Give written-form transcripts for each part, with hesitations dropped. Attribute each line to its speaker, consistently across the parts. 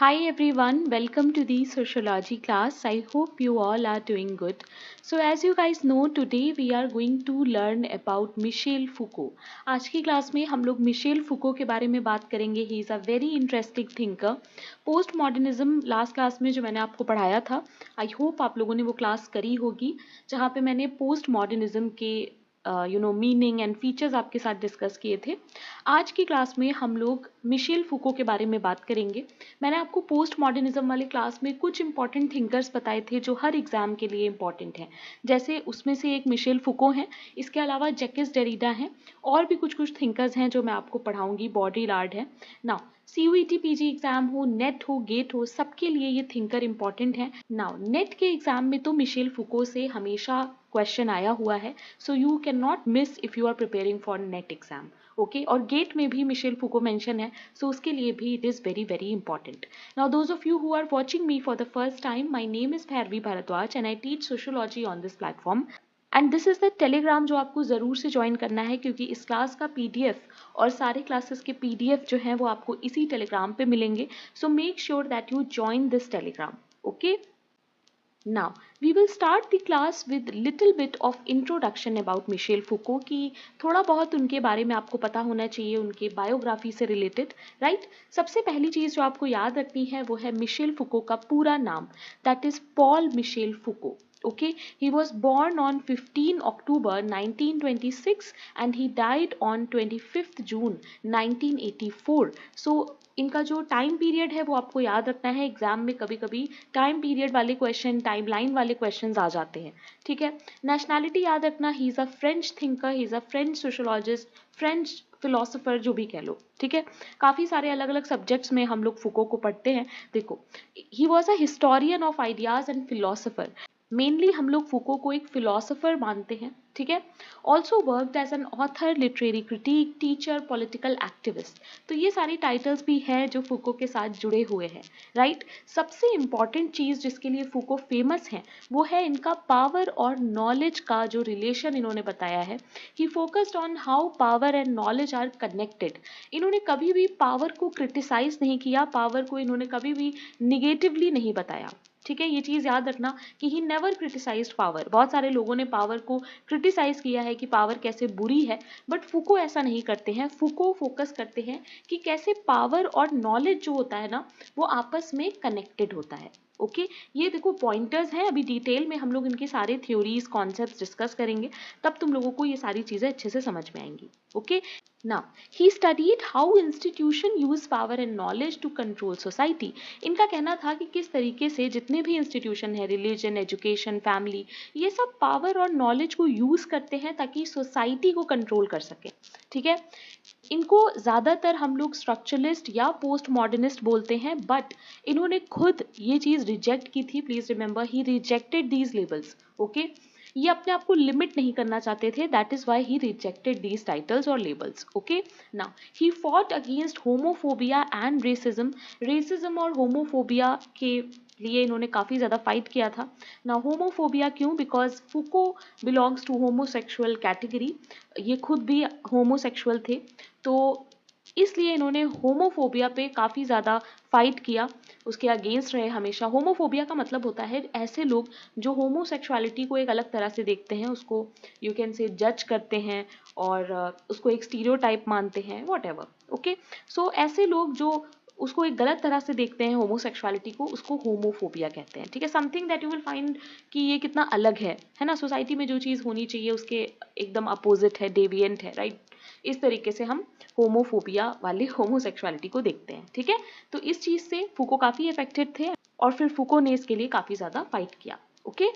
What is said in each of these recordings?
Speaker 1: Hi everyone, welcome to the sociology class. I hope you all are doing good. So as you guys know, today we are going to learn about Michel Foucault. आज की class में हम लोग Michel फुको के बारे में बात करेंगे. He is a very interesting thinker. Post modernism last class में जो मैंने आपको पढ़ाया था, आई होप आप लोगों ने वो क्लास करी होगी, जहाँ पे मैंने पोस्ट मॉडर्निज्म के मीनिंग एंड फीचर्स आपके साथ डिस्कस किए थे. आज की क्लास में हम लोग मिशेल फुको के बारे में बात करेंगे. मैंने आपको पोस्ट मॉडर्निज्म वाली क्लास में कुछ इंपॉर्टेंट थिंकर्स बताए थे जो हर एग्जाम के लिए इंपॉर्टेंट हैं. जैसे उसमें से एक मिशेल फुको हैं, इसके अलावा जैकिस डेरिडा हैं, और भी कुछ कुछ थिंकर्स हैं जो मैं आपको पढ़ाऊंगी. बॉडीलार्ड है नाउ. CUET PG एग्जाम हो, नेट हो, गेट हो, सबके लिए ये थिंकर इंपॉर्टेंट है. नाउ नेट के एग्जाम में तो मिशेल फुको से हमेशा क्वेश्चन आया हुआ है, so you can not miss if you are preparing for NET exam. Okay, और गेट में भी मिशेल फुको मेंशन है, सो उसके लिए भी it is very very important. Now those of you who are watching me for the first time, my name is Bhairavi Bhardwaj and I teach sociology on this platform. And this is the Telegram जो आपको ज़रूर से join करना है, क्योंकि इस class का PDF और सारे क्लासेस के PDF जो हैं वो आपको इसी टेलीग्राम पे मिलेंगे. So make sure that you join this Telegram. Okay, now we will start the class with little bit of introduction about Michel Foucault की थोड़ा बहुत उनके बारे में आपको पता होना चाहिए, उनके बायोग्राफी से रिलेटेड, राइट. सबसे पहली चीज़ जो आपको याद रखनी है वो है मिशेल फुको का पूरा नाम, that is Paul Michel Foucault. Okay, he was born on 15 October 1926 and he died on 25th June 1984. So इनका जो टाइम पीरियड है वो आपको याद रखना है. एग्जाम में कभी कभी टाइम पीरियड वाले क्वेश्चन, टाइम लाइन वाले क्वेश्चंस आ जाते हैं, ठीक है. नेशनैलिटी याद रखना, he is a French thinker, he is a French sociologist, French philosopher, जो भी कह लो, ठीक है. काफ़ी सारे अलग अलग सब्जेक्ट्स में हम लोग फुको को पढ़ते हैं. देखो, he was a historian of ideas and philosopher. Mainly हम लोग फुको को एक फिलोसोफर मानते हैं, ठीक है. Also worked as an author, literary critic, teacher, political activist. तो ये सारी टाइटल्स भी हैं जो फुको के साथ जुड़े हुए हैं, राइट. सबसे इंपॉर्टेंट चीज़ जिसके लिए फुको फेमस हैं वो है इनका पावर और नॉलेज का जो रिलेशन इन्होंने बताया है. He focused on how power and knowledge are connected. इन्होंने कभी भी पावर को क्रिटिसाइज नहीं किया, पावर को इन्होंने कभी भी निगेटिवली नहीं बताया, ठीक है. ये चीज़ याद रखना कि ही नेवर क्रिटिसाइज्ड पावर. बहुत सारे लोगों ने पावर को क्रिटिसाइज किया है कि पावर कैसे बुरी है, बट फुको ऐसा नहीं करते हैं. फुको फोकस करते हैं कि कैसे पावर और नॉलेज जो होता है ना, वो आपस में कनेक्टेड होता है. ओके, ये देखो पॉइंटर्स हैं, अभी डिटेल में हम लोग इनके सारे थ्योरीज, कॉन्सेप्ट्स डिस्कस करेंगे, तब तुम लोगों को ये सारी चीज़ें अच्छे से समझ में आएंगी. Okay, now he studied how institution use power and knowledge to control society. इनका कहना था कि किस तरीके से जितने भी इंस्टीट्यूशन है, रिलीजन, एजुकेशन, फैमिली, ये सब पावर और नॉलेज को यूज करते हैं ताकि सोसाइटी को कंट्रोल कर सके, ठीक है. इनको ज़्यादातर हम लोग स्ट्रक्चरलिस्ट या पोस्ट मॉडर्निस्ट बोलते हैं, बट इन्होंने खुद ये चीज़ रिजेक्ट की थी. Please remember, he rejected these labels. Okay, ये अपने आप को लिमिट नहीं करना चाहते थे, that is why he rejected these titles और labels. Okay, now he fought against homophobia and racism. Racism और होमोफोबिया के लिए इन्होंने काफ़ी ज़्यादा फाइट किया था. ना होमोफोबिया क्यों? Because Foucault belongs to homosexual category. ये खुद भी होमोसेक्सुअल थे, तो इसलिए इन्होंने होमोफोबिया पे काफ़ी ज़्यादा फाइट किया, उसके अगेंस्ट रहे हमेशा. होमोफोबिया का मतलब होता है ऐसे लोग जो होमोसेक्सुअलिटी को एक अलग तरह से देखते हैं, उसको यू कैन से जज करते हैं और उसको एक स्टीरियोटाइप मानते हैं, वॉट एवर. ओके, सो ऐसे लोग जो उसको एक गलत तरह से देखते हैं होमोसेक्सुअलिटी को, उसको होमोफोबिया कहते हैं, ठीक है. Something that you will find कि ये कितना अलग है ना. सोसाइटी में जो चीज़ होनी चाहिए उसके एकदम अपोजिट है, डेविएंट है, राइट. इस तरीके से हम होमोफोबिया वाले होमोसेक्सुअलिटी को देखते हैं, ठीक है. तो इस चीज़ से फुको काफ़ी अफेक्टेड थे और फिर फुको ने इसके लिए काफ़ी ज़्यादा फाइट किया. Okay,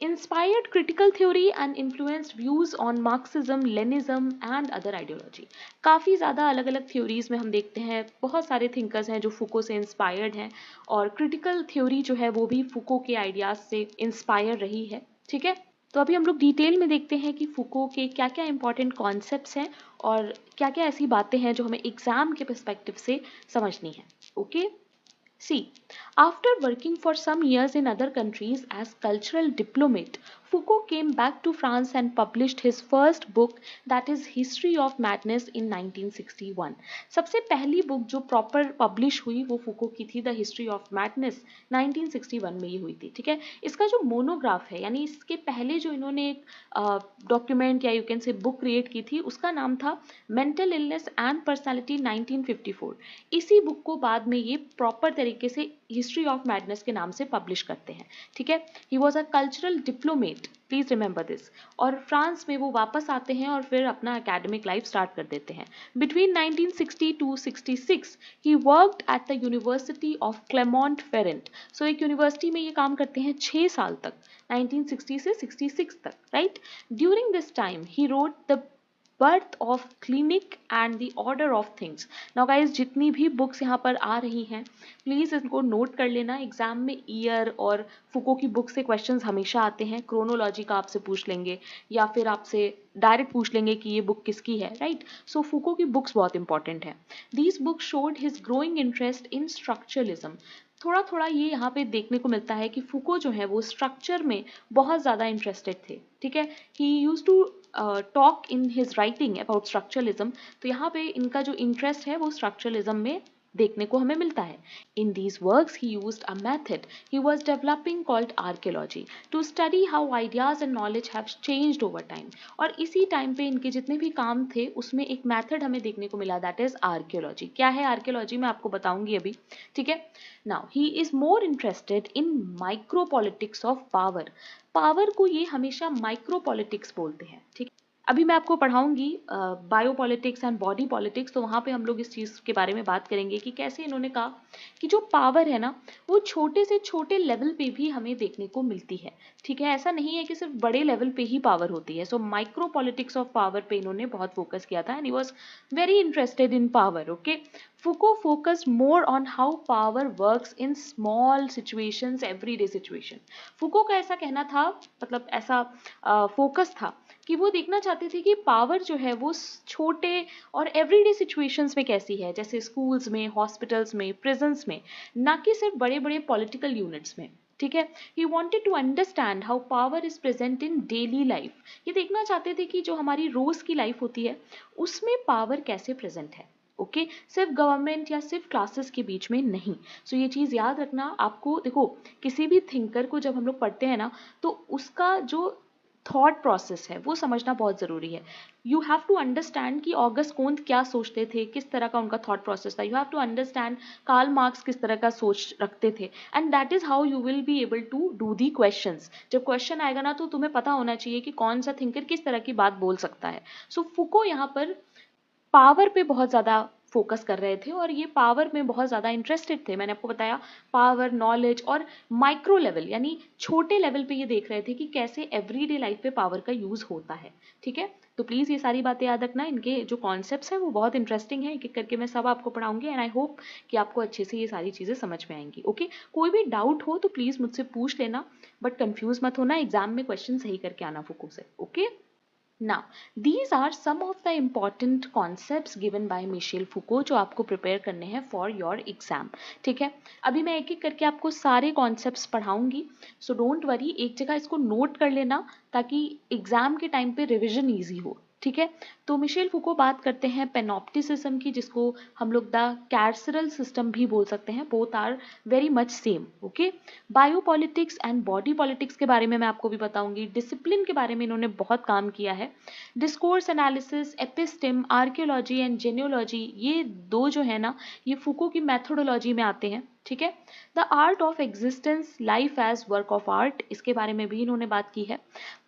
Speaker 1: inspired critical theory and influenced views on Marxism, Leninism and other ideology. काफ़ी ज़्यादा अलग अलग थ्योरीज में हम देखते हैं, बहुत सारे थिंकर्स हैं जो फुको से इंस्पायर्ड हैं, और क्रिटिकल थ्योरी जो है वो भी फुको के आइडियाज से इंस्पायर रही है, ठीक है. तो अभी हम लोग डिटेल में देखते हैं कि फुको के क्या क्या इंपॉर्टेंट कॉन्सेप्ट्स हैं और क्या क्या ऐसी बातें हैं जो हमें एग्जाम के पर्सपेक्टिव से समझनी है. Okay, See, after working for some years in other countries as cultural diplomat, Foucault came back to France and published his first book that is History of Madness in 1961। सबसे पहली book जो proper publish हुई वो फुको की थी, the history of madness, 1961 में ये हुई थी। ठीक है, इसका जो मोनोग्राफ है यानी इसके पहले जो इन्होंने एक डॉक्यूमेंट या यू कैन से बुक क्रिएट की थी उसका नाम था मेंटल इलनेस एंड पर्सनालिटी 1954। इसी बुक को बाद में ये प्रॉपर तरीके से हिस्ट्री ऑफ मैडनेस के नाम से पब्लिश करते हैं। ठीक है, he was a cultural diplomat, please remember this. और फ्रांस में वो वापस आते हैं और फिर अपना एकेडमिक लाइफ स्टार्ट कर देते हैं। Between 1960 to 66 he worked at the university of Clermont Ferrand. So एक यूनिवर्सिटी में ये काम करते हैं 6 साल तक, 1960 से 66 तक, right. During this time he wrote the birth of clinic and the order of things. Now guys जितनी भी बुक्स यहाँ पर आ रही हैं प्लीज इनको नोट कर लेना, एग्जाम में ईयर और फुको की बुक से क्वेश्चंस हमेशा आते हैं। क्रोनोलॉजी का आपसे पूछ लेंगे या फिर आपसे डायरेक्ट पूछ लेंगे कि ये बुक किसकी है, राइट। सो फुको की बुक्स बहुत इंपॉर्टेंट है। These books showed his growing interest in structuralism. थोड़ा थोड़ा ये यहाँ पे देखने को मिलता है कि फुको जो है वो स्ट्रक्चर में बहुत ज़्यादा इंटरेस्टेड थे। ठीक है, he used to talk in his writing about structuralism. तो यहाँ पे इनका जो इंटरेस्ट है वो स्ट्रक्चरलिज्म में देखने को हमें मिलता है। In these works he used a method he was developing called archaeology to study how ideas and knowledge have changed over time. और इसी टाइम पे इनके जितने भी काम थे उसमें एक मेथड हमें देखने को मिला, दैट इज आर्कियोलॉजी। क्या है आर्कियोलॉजी मैं आपको बताऊंगी अभी। ठीक है, now he is more interested in micro politics of power. Power को ये हमेशा माइक्रो पॉलिटिक्स बोलते हैं। ठीक, अभी मैं आपको पढ़ाऊंगी बायोपॉलिटिक्स एंड बॉडी पॉलिटिक्स, तो वहाँ पे हम लोग इस चीज़ के बारे में बात करेंगे कि कैसे इन्होंने कहा कि जो पावर है ना वो छोटे से छोटे लेवल पे भी हमें देखने को मिलती है। ठीक है, ऐसा नहीं है कि सिर्फ बड़े लेवल पे ही पावर होती है। So micro politics of power पे इन्होंने बहुत फोकस किया था and he was very interested in power. Okay, Foucault focused more on how power works in small situations, everyday situation. Foucault का ऐसा कहना था, मतलब ऐसा फोकस था कि वो देखना चाहते थे कि पावर जो है वो छोटे और एवरीडे सिचुएशंस में कैसी है, जैसे स्कूल्स में, हॉस्पिटल्स में, प्रिजन्स में, ना कि सिर्फ बड़े बड़े पॉलिटिकल यूनिट्स में। ठीक है, he wanted to understand how power is present in daily life. ये देखना चाहते थे कि जो हमारी रोज की लाइफ होती है उसमें पावर कैसे प्रेजेंट है। ओके, सिर्फ गवर्नमेंट या सिर्फ क्लासेस के बीच में नहीं। सो ये चीज़ याद रखना आपको। देखो, किसी भी थिंकर को जब हम लोग पढ़ते हैं ना तो उसका जो थॉट प्रोसेस है वो समझना बहुत ज़रूरी है। यू हैव टू अंडरस्टैंड कि ऑगस्ट कोंत क्या सोचते थे, किस तरह का उनका थॉट प्रोसेस था। You have to understand Karl Marx किस तरह का सोच रखते थे, and that is how you will be able to do the questions. जब क्वेश्चन आएगा ना तो तुम्हें पता होना चाहिए कि कौन सा थिंकर किस तरह की बात बोल सकता है। सो फुको यहाँ पर पावर पे बहुत ज़्यादा फोकस कर रहे थे और ये पावर में बहुत ज़्यादा इंटरेस्टेड थे। मैंने आपको बताया पावर, नॉलेज और माइक्रो लेवल यानी छोटे लेवल पे ये देख रहे थे कि कैसे एवरीडे लाइफ पे पावर का यूज़ होता है। ठीक है, तो प्लीज़ ये सारी बातें याद रखना। इनके जो कॉन्सेप्ट्स हैं वो बहुत इंटरेस्टिंग है, एक एक करके मैं सब आपको पढ़ाऊंगी एंड आई होप कि आपको अच्छे से ये सारी चीज़ें समझ में आएंगी। ओके, कोई भी डाउट हो तो प्लीज़ मुझसे पूछ लेना, बट कंफ्यूज मत होना, एग्जाम में क्वेश्चन सही करके आना फुको से। Okay, now these are some of the important concepts given by Michel Foucault जो आपको प्रिपेयर करने हैं फॉर योर एग्जाम। ठीक है, अभी मैं एक एक करके आपको सारे कॉन्सेप्ट्स पढ़ाऊंगी, सो डोंट वरी, एक जगह इसको नोट कर लेना ताकि एग्जाम के टाइम पे रिविजन ईजी हो। ठीक है, तो मिशेल फुको बात करते हैं पेनॉप्टिसिज्म की, जिसको हम लोग द कैर्सरल सिस्टम भी बोल सकते हैं, both are very much same. Okay, biopolitics and body politics के बारे में मैं आपको भी बताऊंगी। डिसिप्लिन के बारे में इन्होंने बहुत काम किया है। डिस्कोर्स एनालिसिस, एपिस्टेम, आर्कियोलॉजी एंड जेनियोलॉजी, ये दो जो है ना ये फुको की मैथोडोलॉजी में आते हैं। ठीक है, the art of existence, life as work of art, इसके बारे में भी इन्होंने बात की है।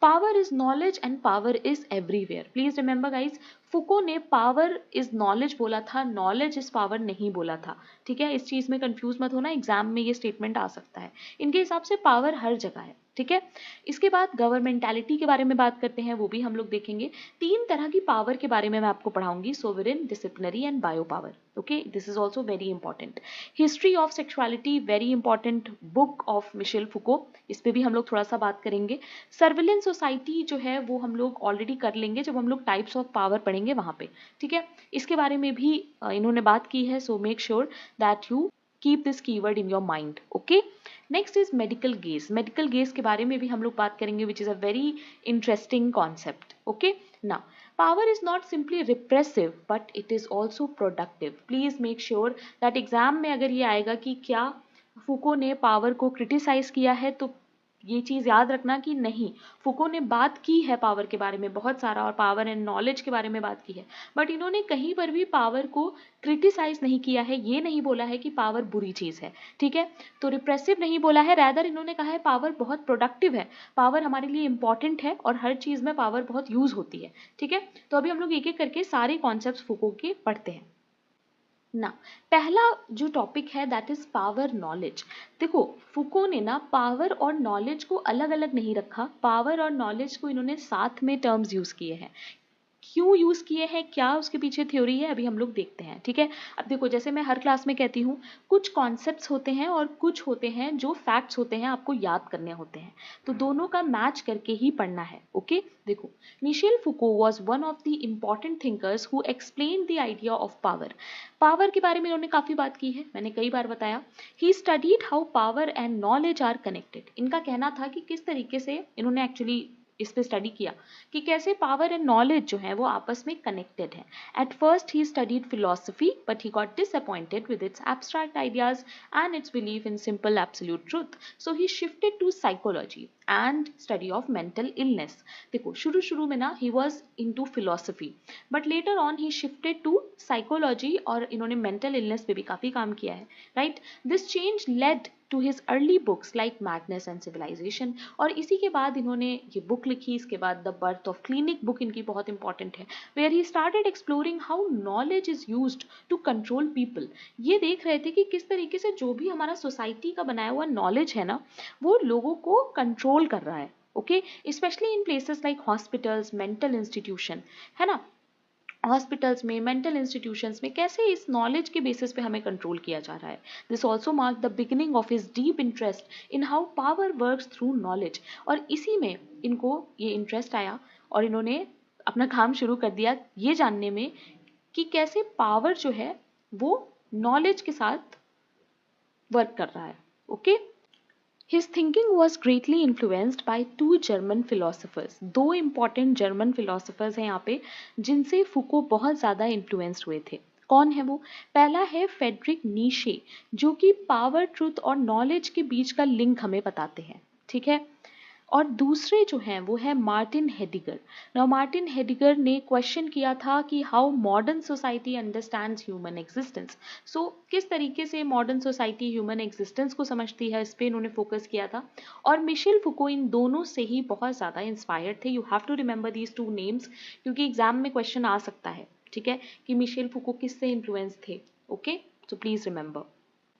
Speaker 1: Power is knowledge and power is everywhere. Please remember guys, Foucault ने पावर इज नॉलेज बोला था, नॉलेज इज पावर नहीं बोला था। ठीक है, इस चीज में कंफ्यूज मत होना, एग्जाम में ये स्टेटमेंट आ सकता है। इनके हिसाब से पावर हर जगह है। ठीक है, इसके बाद गवर्नमेंटैलिटी के बारे में बात करते हैं, वो भी हम लोग देखेंगे। 3 तरह की पावर के बारे में मैं आपको पढ़ाऊंगी, sovereign, disciplinary and bio power. Okay, this is also very important. History of sexuality, very important book of Michel Foucault, इस पे भी हम लोग थोड़ा सा बात करेंगे। सर्विलेंस सोसाइटी जो है वो हम लोग ऑलरेडी कर लेंगे जब हम लोग टाइप्स ऑफ पावर पढ़ेंगे वहां पे। ठीक है, इसके बारे में भी इन्होंने बात की है, so make sure that you keep this keyword in your mind. Okay, next is medical gauge. Medical gauge के बारे में भी हम लोग बात करेंगे, which is a very interesting concept. Okay, now power is not simply repressive but it is also productive. Please make sure that exam में अगर ये आएगा कि क्या फूको ने पावर को क्रिटिसाइज किया है, तो ये चीज याद रखना कि नहीं, फूको ने बात की है पावर के बारे में बहुत सारा, और पावर एंड नॉलेज के बारे में बात की है, बट इन्होंने कहीं पर भी पावर को क्रिटिसाइज नहीं किया है. ये नहीं बोला है कि पावर बुरी चीज है, ठीक है, तो रिप्रेसिव नहीं बोला है, रैदर इन्होंने कहा है पावर बहुत प्रोडक्टिव है, पावर हमारे लिए इंपॉर्टेंट है और हर चीज में पावर बहुत यूज होती है. ठीक है, तो अभी हम लोग एक एक करके सारे कॉन्सेप्ट फूको के पढ़ते हैं ना. पहला जो टॉपिक है दैट इज पावर नॉलेज. देखो, फूको ने ना पावर और नॉलेज को अलग अलग नहीं रखा, पावर और नॉलेज को इन्होंने साथ में टर्म्स यूज किए हैं. क्यों यूज किए हैं, क्या उसके पीछे थ्योरी है, अभी हम लोग देखते हैं. ठीक है, अब देखो, जैसे मैं हर क्लास में कहती हूँ, कुछ कॉन्सेप्ट्स होते हैं और कुछ होते हैं जो फैक्ट्स होते हैं, आपको याद करने होते हैं, तो दोनों का मैच करके ही पढ़ना है. ओके, देखो, Michel Foucault was one of the important thinkers who explain the idea of power. Power के बारे में उन्होंने काफी बात की है, मैंने कई बार बताया. He studied how power and knowledge are connected. इनका कहना था कि किस तरीके से, इन्होंने एक्चुअली इस पे स्टडी किया कि कैसे पावर एंड नॉलेज जो है वो आपस में कनेक्टेड है. At first he studied philosophy but he got disappointed with its abstract ideas and its belief in simple absolute truth, so he shifted to psychology and study of mental illness. देखो, शुरू शुरू में ना he was into philosophy, but later on he shifted to psychology, और इन्होंने mental illness पे भी काफी काम किया है. Right, this change led to his early books like Madness and Civilization. और इसी के बाद इन्होंने ये बुक लिखी, इसके बाद the birth of clinic book इनकी बहुत इंपॉर्टेंट है, where he started exploring how knowledge is used to control people. ये देख रहे थे कि किस तरीके से जो भी हमारा सोसाइटी का बनाया हुआ नॉलेज है ना, वो लोगों को कंट्रोल कर रहा है. Okay, specially in places like hospitals, mental institution, है ना, हॉस्पिटल्स में, मेंटल इंस्टीट्यूशंस में कैसे इस नॉलेज के बेसिस पे हमें कंट्रोल किया जा रहा है. This also mark the beginning of his deep interest in how power works through knowledge. और इसी में इनको ये इंटरेस्ट आया और इन्होंने अपना काम शुरू कर दिया ये जानने में कि कैसे पावर जो है वो नॉलेज के साथ वर्क कर रहा है. Okay, His thinking was greatly influenced by two German philosophers. दो important German philosophers हैं यहाँ पे जिनसे फुको बहुत ज़्यादा इन्फ्लुएंस्ड हुए थे. कौन है वो? पहला है फेडरिक नीशे, जो कि पावर, ट्रुथ और नॉलेज के बीच का लिंक हमें बताते हैं. ठीक है, और दूसरे जो हैं वो है Martin Heidegger. Now Martin Heidegger ने क्वेश्चन किया था कि how modern society understands human existence. So किस तरीके से मॉडर्न सोसाइटी ह्यूमन एग्जिस्टेंस को समझती है, इस पे इन्होंने फोकस किया था. और मिशेल फुको इन दोनों से ही बहुत ज़्यादा इंस्पायर्ड थे. You have to remember these two names, क्योंकि एग्जाम में क्वेश्चन आ सकता है. ठीक है, कि मिशेल फुको किससे इन्फ्लुएंस थे. Okay, so please remember.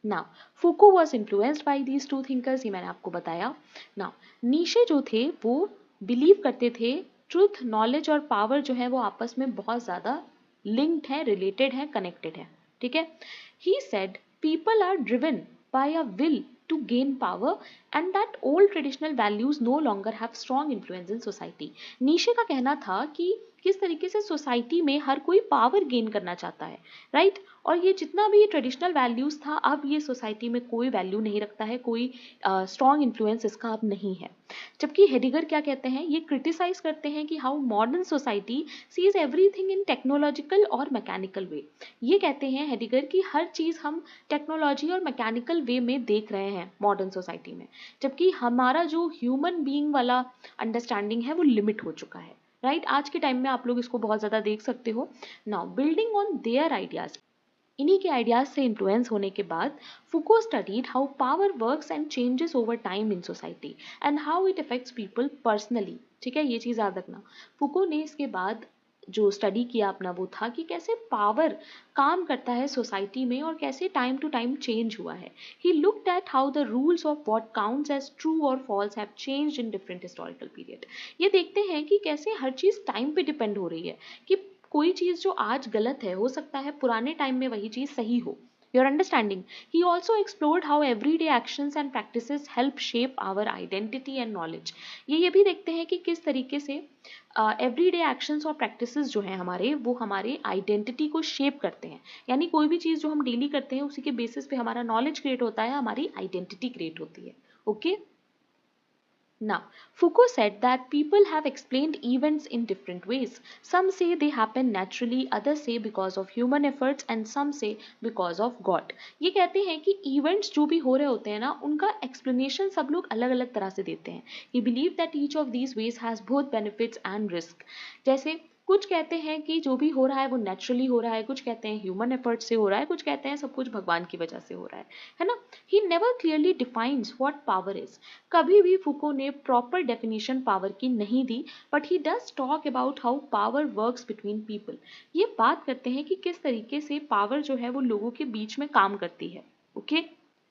Speaker 1: Now फुको was influenced by these two thinkers, ये मैंने आपको बताया. नाउ नीशे जो थे वो बिलीव करते थे ट्रुथ, नॉलेज और पावर जो है वो आपस में बहुत ज़्यादा लिंक्ड है, रिलेटेड है, कनेक्टेड है. ठीक है, he said people are driven by a will to gain power and that old traditional values no longer have strong influence in society. नीशे का कहना था कि किस तरीके से सोसाइटी में हर कोई पावर गेन करना चाहता है, राइट, और ये जितना भी ट्रेडिशनल वैल्यूज था अब ये सोसाइटी में कोई वैल्यू नहीं रखता है, कोई स्ट्रॉन्ग इन्फ्लुएंस इसका अब नहीं है. जबकि हेडिगर क्या कहते हैं, ये क्रिटिसाइज करते हैं कि how modern society sees everything in technological और मैकेनिकल वे. ये कहते हैं हेडिगर कि हर चीज़ हम टेक्नोलॉजी और मैकेनिकल वे में देख रहे हैं मॉडर्न सोसाइटी में, जबकि हमारा जो ह्यूमन बीइंग वाला अंडरस्टैंडिंग है वो लिमिट हो चुका है. राइट, आज के टाइम में आप लोग इसको बहुत ज़्यादा देख सकते हो. Now building on their ideas, इन्हीं के आइडियाज से इन्फ्लुएंस होने के बाद Foucault studied how power works and changes over time in society and how it affects people personally. ठीक है, ये चीज़ याद रखना. फुको ने इसके बाद जो स्टडी किया अपना वो था कि कैसे पावर काम करता है सोसाइटी में और कैसे टाइम टू टाइम चेंज हुआ है. He looked at how the rules of what counts as true और false have changed in different historical period. ये देखते हैं कि कैसे हर चीज़ टाइम पे डिपेंड हो रही है, कि कोई चीज़ जो आज गलत है हो सकता है पुराने टाइम में वही चीज़ सही हो. Your understanding. He also explored how everyday actions and practices help shape our identity and knowledge. ये भी देखते हैं कि किस तरीके से एवरीडे एक्शंस और प्रैक्टिसेस जो हैं हमारे, वो हमारे आइडेंटिटी को शेप करते हैं। यानी कोई भी चीज़ जो हम डेली करते हैं उसी के बेसिस पे हमारा नॉलेज क्रिएट होता है, हमारी आइडेंटिटी क्रिएट होती है। Okay. Now, Foucault said that people have explained events in different ways. Some say they happen naturally, others say because of human efforts, and some say because of God. ये कहते हैं कि events जो भी हो रहे होते हैं ना, उनका explanation सब लोग अलग अलग तरह से देते हैं. He believed that each of these ways has both benefits and risk. जैसे कुछ कहते हैं कि जो भी हो रहा है वो नेचुरली हो रहा है, कुछ कहते हैं ह्यूमन एफर्ट से हो रहा है, कुछ कहते हैं सब कुछ भगवान की वजह से हो रहा है ना। He never clearly defines what power is. कभी भी फुको ने प्रॉपर डेफिनेशन पावर की नहीं दी, but he does talk about how power works between people. ये बात करते हैं कि किस तरीके से पावर जो है वो लोगों के बीच में काम करती है। Okay.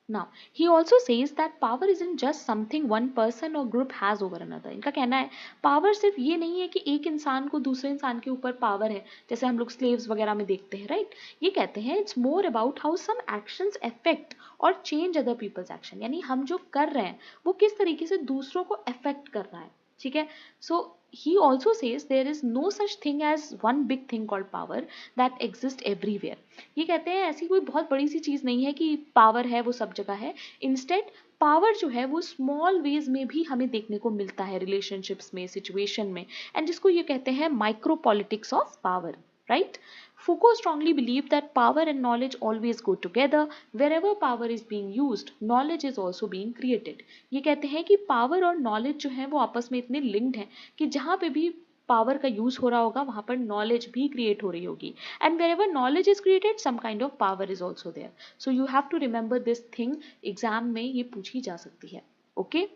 Speaker 1: Now, he also says that power isn't just something one person or group has over another. इनका कहना है पावर सिर्फ ये नहीं है कि एक इंसान को दूसरे इंसान के ऊपर पावर है, जैसे हम लोग स्लेव्स वगैरह में देखते हैं, राइट। ये कहते हैं it's more about how some actions affect और चेंज अदर पीपल्स एक्शन। यानी हम जो कर रहे हैं वो किस तरीके से दूसरों को अफेक्ट कर रहा है, ठीक है। सो he also says there is no such thing as one big thing called power that exists everywhere. ये कहते हैं ऐसी कोई बहुत बड़ी सी चीज नहीं है कि पावर है वो सब जगह है। इंस्टेड पावर जो है वो स्मॉल वेज में भी हमें देखने को मिलता है, रिलेशनशिप्स में, सिचुएशन में, एंड जिसको ये कहते हैं micro politics of power, right? Foucault strongly believed that power and knowledge always go together. Wherever power is being used, knowledge is also being created. ये कहते हैं कि पावर और नॉलेज जो है वो आपस में इतने लिंक्ड हैं कि जहाँ पे भी पावर का यूज हो रहा होगा वहां पर नॉलेज भी क्रिएट हो रही होगी। And wherever knowledge is created some kind of power is also there. So you have to remember this thing, exam में ये पूछी जा सकती है। Okay.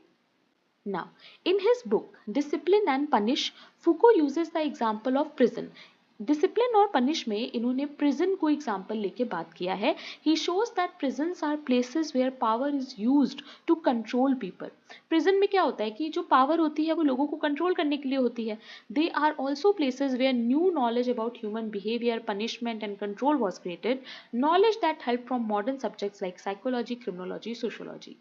Speaker 1: Now, in his book Discipline and Punish, Foucault uses the example of prison. Discipline और punish में इन्होंने prison को एग्जाम्पल लेके बात किया है। He shows that prisons are places where power is used to control people. Prison में क्या होता है कि जो पावर होती है वो लोगों को कंट्रोल करने के लिए होती है। They are also places where new knowledge about human behaviour, punishment and control was created, knowledge that help from modern subjects like psychology, criminology, sociology.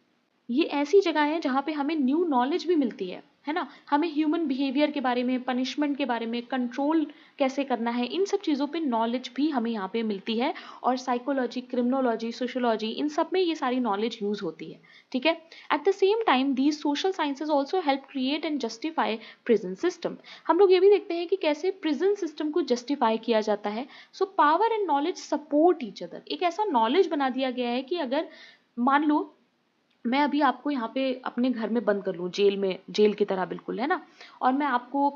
Speaker 1: ये ऐसी जगह है जहाँ पे हमें न्यू नॉलेज भी मिलती है ना। हमें ह्यूमन बिहेवियर के बारे में, पनिशमेंट के बारे में, कंट्रोल कैसे करना है, इन सब चीज़ों पे नॉलेज भी हमें यहाँ पे मिलती है। और साइकोलॉजी, क्रिमिनोलॉजी, सोशियोलॉजी, इन सब में ये सारी नॉलेज यूज होती है, ठीक है। At the same time these social sciences also help create and justify prison system. हम लोग ये भी देखते हैं कि कैसे प्रिजन सिस्टम को जस्टिफाई किया जाता है। So power and knowledge support each other. एक ऐसा नॉलेज बना दिया गया है कि अगर मान लो मैं अभी आपको यहाँ पे अपने घर में बंद कर लूँ, जेल में, जेल की तरह बिल्कुल, है ना, और मैं आपको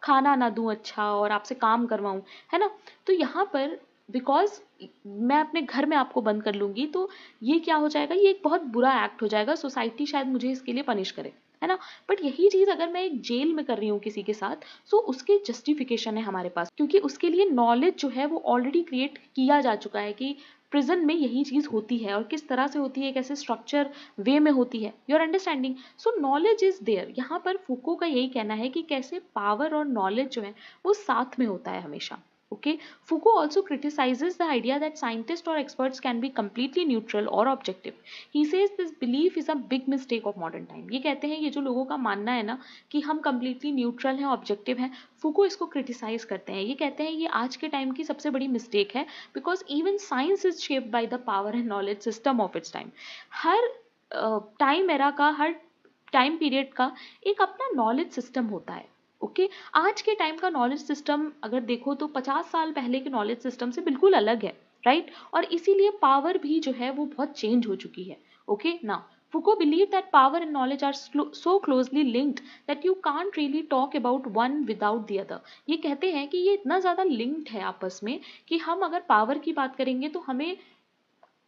Speaker 1: खाना ना दूँ अच्छा और आपसे काम करवाऊँ, है ना, तो यहाँ पर बिकॉज मैं अपने घर में आपको बंद कर लूँगी तो ये क्या हो जाएगा, ये एक बहुत बुरा एक्ट हो जाएगा, सोसाइटी शायद मुझे इसके लिए पनिश करे, है ना। बट यही चीज़ अगर मैं एक जेल में कर रही हूँ किसी के साथ, तो उसके जस्टिफिकेशन है हमारे पास, क्योंकि उसके लिए नॉलेज जो है वो ऑलरेडी क्रिएट किया जा चुका है कि प्रिजन में यही चीज होती है और किस तरह से होती है, कैसे स्ट्रक्चर वे में होती है। Your understanding. So knowledge is there. यहाँ पर फूको का यही कहना है कि कैसे पावर और नॉलेज जो है वो साथ में होता है हमेशा। Okay, Foucault also criticizes the idea that scientists or experts can be completely neutral or objective. He says this belief is a big mistake of modern time. ये कहते हैं ये जो लोगों का मानना है ना कि हम completely neutral हैं, objective हैं, Foucault इसको criticize करते हैं। ये कहते हैं ये आज के टाइम की सबसे बड़ी mistake है, because even science is shaped by the power and knowledge system of its time. Her time era का, हर टाइम पीरियड का एक अपना नॉलेज सिस्टम होता है। ओके, आज के टाइम का नॉलेज सिस्टम अगर देखो तो 50 साल पहले के नॉलेज सिस्टम से बिल्कुल अलग है, राइट। और इसीलिए पावर भी जो है वो बहुत चेंज हो चुकी है। Okay, now Foucault believed that power and knowledge are so closely linked that you can't really talk about one without the other. ये कहते हैं कि ये इतना ज़्यादा linked है आपस में कि हम अगर पावर की बात करेंगे तो हमें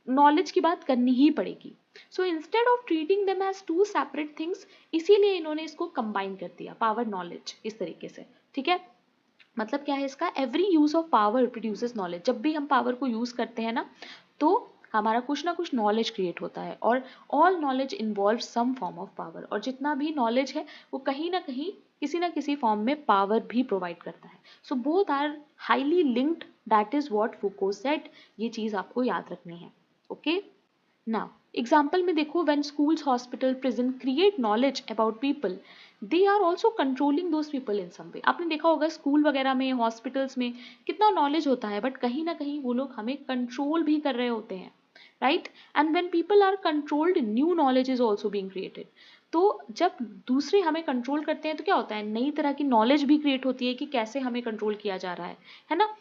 Speaker 1: नॉलेज की बात करनी ही पड़ेगी। So instead of treating them as two separate things, इसीलिए इन्होंने इसको कंबाइन कर दिया, पावर नॉलेज, इस तरीके से, ठीक है। मतलब क्या है इसका, every use of power produces knowledge. जब भी हम पावर को यूज करते हैं ना तो हमारा कुछ ना कुछ नॉलेज क्रिएट होता है, और all knowledge involve some form of power, और जितना भी नॉलेज है वो कहीं ना किसी फॉर्म में पावर भी प्रोवाइड करता है. So both are highly linked, that is what Foucault said. ये चीज आपको याद रखनी है. ओके. नाउ एग्जाम्पल में देखो, when schools, hospital, prison create knowledge about people, they are also controlling those people in some way. आपने देखा होगा स्कूल वगैरह में, हॉस्पिटल्स में कितना नॉलेज होता है, बट कहीं ना कहीं वो लोग हमें कंट्रोल भी कर रहे होते हैं, right. And when people are controlled, new knowledge is also being created. तो जब दूसरे हमें कंट्रोल करते हैं तो क्या होता है, नई तरह की नॉलेज भी क्रिएट होती है कि कैसे हमें कंट्रोल किया जा रहा है ना.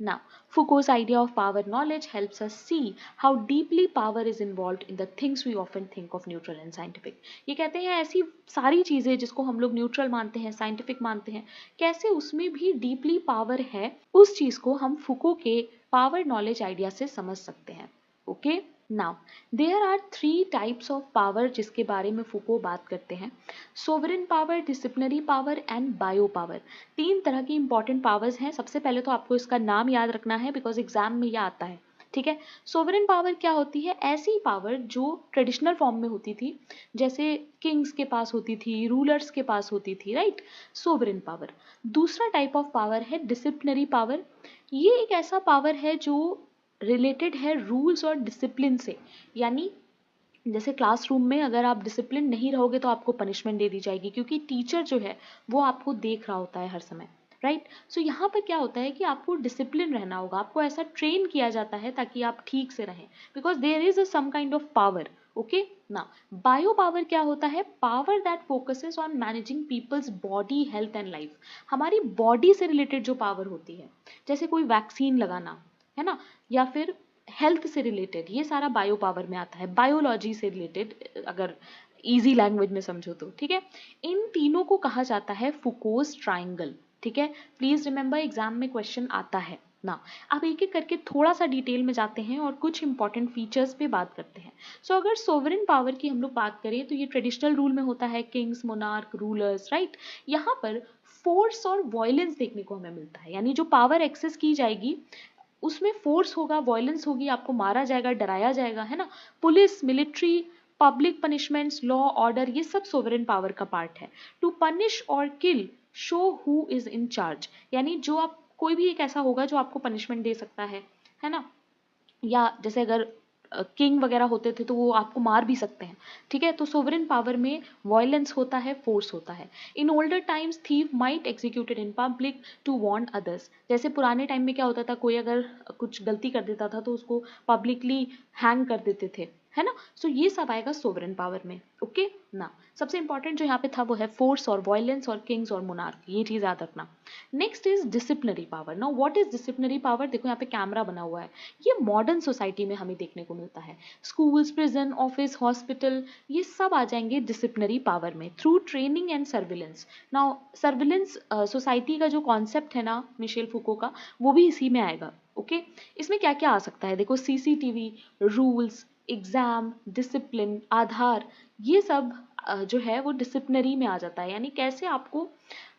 Speaker 1: Now, Foucault's idea of power knowledge helps us see how deeply power is involved in the things we often think of neutral and scientific. ये कहते हैं ऐसी सारी चीजें जिसको हम लोग न्यूट्रल मानते हैं, साइंटिफिक मानते हैं, कैसे उसमें भी डीपली पावर है, उस चीज को हम फुको के पावर नॉलेज आइडिया से समझ सकते हैं. Okay. Now there are 3 types of power जिसके बारे में फुको बात करते हैं. Sovereign power, disciplinary power and bio power. 3 तरह की इंपॉर्टेंट पावर्स हैं. सबसे पहले तो आपको इसका नाम याद रखना है, बिकॉज एग्जाम में यह आता है. ठीक है. सोवरेन पावर क्या होती है? ऐसी पावर जो ट्रेडिशनल फॉर्म में होती थी, जैसे किंग्स के पास होती थी, रूलर्स के पास होती थी, राइट. Sovereign power. दूसरा टाइप ऑफ पावर है डिसिप्लिनरी पावर. ये एक ऐसा पावर है जो रिलेटेड है रूल्स और डिसिप्लिन से. यानी जैसे क्लासरूम में अगर आप डिसिप्लिन नहीं रहोगे तो आपको पनिशमेंट दे दी जाएगी, क्योंकि टीचर जो है वो आपको देख रहा होता है हर समय, राइट. सो यहाँ पर क्या होता है कि आपको डिसिप्लिन रहना होगा, आपको ऐसा ट्रेन किया जाता है ताकि आप ठीक से रहें, because there is a some kind of power. Okay. ना बायो पावर क्या होता है? Power that focuses on managing people's body, health and life. हमारी बॉडी से रिलेटेड जो पावर होती है, जैसे कोई वैक्सीन लगाना है ना, या फिर हेल्थ से रिलेटेड, ये सारा बायो पावर में आता है. बायोलॉजी से रिलेटेड, अगर इजी लैंग्वेज में समझो तो, ठीक है. इन तीनों को कहा जाता है फुकोस ट्राइंगल. ठीक है. प्लीज रिमेंबर, एग्जाम में क्वेश्चन आता है ना. अब एक एक करके थोड़ा सा डिटेल में जाते हैं और कुछ इंपॉर्टेंट फीचर्स पे बात करते हैं. सो अगर सोवरेन पावर की हम लोग बात करें तो ये ट्रेडिशनल रूल में होता है, किंग्स, मोनार्क, रूलर्स, राइट. यहाँ पर फोर्स और वॉयलेंस देखने को हमें मिलता है. यानी जो पावर एक्सेस की जाएगी उसमें फोर्स होगा, वॉयलेंस होगी, आपको मारा जाएगा, डराया जाएगा, है ना. Police, military, public punishments, law, order, ये सब सोवरेन पावर का पार्ट है. टू पनिश और kill, show who is in charge. यानी जो आप, कोई भी एक ऐसा होगा जो आपको पनिशमेंट दे सकता है ना. या जैसे अगर किंग वगैरह होते थे तो वो आपको मार भी सकते हैं. ठीक है. तो सोवरेन पावर में वॉयलेंस होता है, फोर्स होता है. In older times thieves might executed in public to warn others. जैसे पुराने टाइम में क्या होता था, कोई अगर कुछ गलती कर देता था तो उसको पब्लिकली हैंग कर देते थे, है ना. सो ये सब आएगा सोवरेन पावर में. ओके. ना सबसे इंपॉर्टेंट जो यहाँ पे था वो है फोर्स और वॉयलेंस और किंग्स और मोनार्क. ये चीज याद रखना. Next is disciplinary power. Now what is disciplinary power? देखो यहाँ पे कैमरा बना हुआ है. ये मॉडर्न सोसाइटी में हमें देखने को मिलता है. स्कूल्स, प्रिजन, ऑफिस, हॉस्पिटल, ये सब आ जाएंगे डिसिप्लिनरी पावर में, through training and surveillance. Now surveillance society का जो कॉन्सेप्ट है ना मिशेल फुको का, वो भी इसी में आएगा. ओके. इसमें क्या क्या आ सकता है? देखो, सीसीटीवी, रूल्स, एग्जाम, डिसिप्लिन, आधार, ये सब जो है वो डिसिप्लिनरी में आ जाता है. यानी कैसे आपको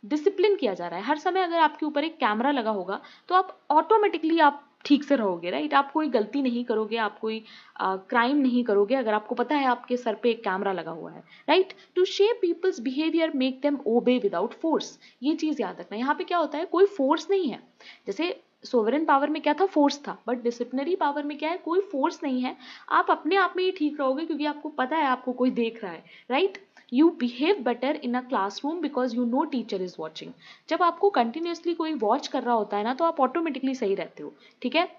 Speaker 1: डिसिप्लिन किया जा रहा है. हर समय अगर आपके ऊपर एक कैमरा लगा होगा तो आप ऑटोमेटिकली आप ठीक से रहोगे, राइट. आप कोई गलती नहीं करोगे, आप कोई क्राइम नहीं करोगे अगर आपको पता है आपके सर पे एक कैमरा लगा हुआ है, right. To shape people's behaviour, make them obey without force. ये चीज याद रखना. यहाँ पे क्या होता है, कोई फोर्स नहीं है. जैसे सोवरेन पावर में क्या था, फोर्स था, बट डिसिप्लिनरी पावर में क्या है, कोई फोर्स नहीं है. आप अपने आप में ही ठीक रहोगे क्योंकि आपको पता है आपको कोई देख रहा है, right. You behave better in a classroom because you know teacher is watching. जब आपको कंटिन्यूसली कोई वॉच कर रहा होता है ना तो आप ऑटोमेटिकली सही रहते हो. ठीक है.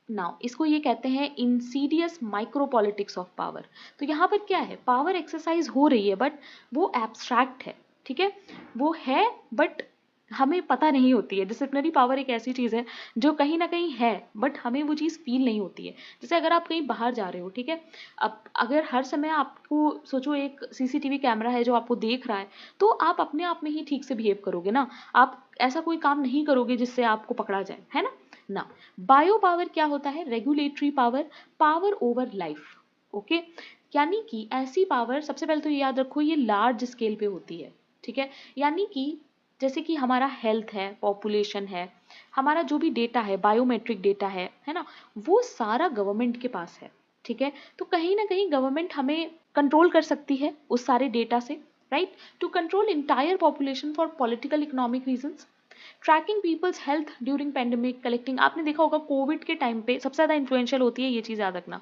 Speaker 1: नाउ इसको ये कहते हैं इंसीडियस माइक्रोपॉलिटिक्स ऑफ पावर. तो यहाँ पर क्या है, पावर एक्सरसाइज हो रही है बट वो एब्स्ट्रैक्ट है. ठीक है. वो है बट हमें पता नहीं होती है. डिसिप्लिनरी पावर एक ऐसी चीज है जो कहीं ना कहीं है बट हमें वो चीज फील नहीं होती है. जैसे अगर आप कहीं बाहर जा रहे हो, ठीक है, अब अगर हर समय आपको सोचो एक सीसीटीवी कैमरा है जो आपको देख रहा है, तो आप अपने आप में ही ठीक से बिहेव करोगे ना. आप ऐसा कोई काम नहीं करोगे जिससे आपको पकड़ा जाए, है ना. ना बायो पावर क्या होता है? Regulatory power, power over life. Okay. यानी कि ऐसी पावर, सबसे पहले तो ये याद रखो, ये लार्ज स्केल पे होती है. ठीक है. यानी कि जैसे कि हमारा हेल्थ है, पॉपुलेशन है, हमारा जो भी डेटा है, बायोमेट्रिक डेटा है ना, वो सारा गवर्नमेंट के पास है. ठीक है, तो कहीं ना कहीं गवर्नमेंट हमें कंट्रोल कर सकती है उस सारे डेटा से, right, to control entire population for political economic reasons, tracking people's health during pandemic, collecting. आपने देखा होगा कोविड के टाइम पे सबसे ज़्यादा इन्फ्लुएंशियल होती है ये चीज़, याद रखना।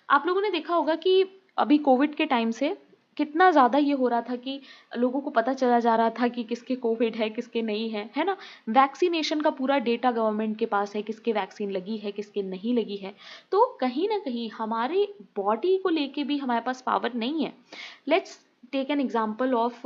Speaker 1: आप लोगों ने देखा होगा कि अभी कोविड के टाइम से कितना ज़्यादा ये हो रहा था कि लोगों को पता चला जा रहा था कि किसके कोविड है किसके नहीं है ना। वैक्सीनेशन का पूरा डेटा गवर्नमेंट के पास है, किसके वैक्सीन लगी है किसके नहीं लगी है। तो कहीं ना कहीं हमारे बॉडी को लेके भी हमारे पास पावर नहीं है। Let's take an example of,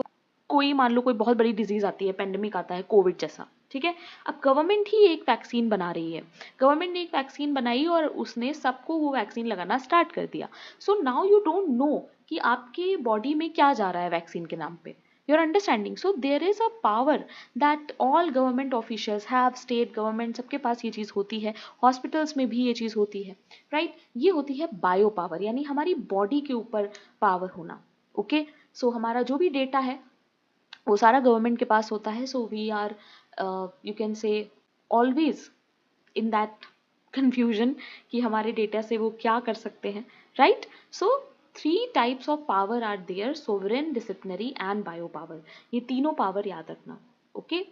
Speaker 1: कोई मान लो कोई बहुत बड़ी डिजीज आती है, पेंडेमिक आता है कोविड जैसा, ठीक है। अब गवर्नमेंट ही एक वैक्सीन बना रही है, गवर्नमेंट ने एक वैक्सीन बनाई और उसने सबको वो वैक्सीन लगाना स्टार्ट कर दिया। So now you don't know कि आपके बॉडी में क्या जा रहा है वैक्सीन के नाम पे। You're understanding? So there is a power that all government officials have, state government सबके पास ये चीज़ होती है, हॉस्पिटल्स में भी ये चीज़ होती है, राइट। ये होती है बायो पावर, यानी हमारी बॉडी के ऊपर पावर होना। ओके, सो हमारा जो भी डेटा है वो सारा गवर्नमेंट के पास होता है। So we are, you can say, always in that confusion कि हमारे डेटा से वो क्या कर सकते हैं, right. So 3 types of power are there, sovereign, disciplinary and bio power. ये तीनों पावर याद रखना। Okay,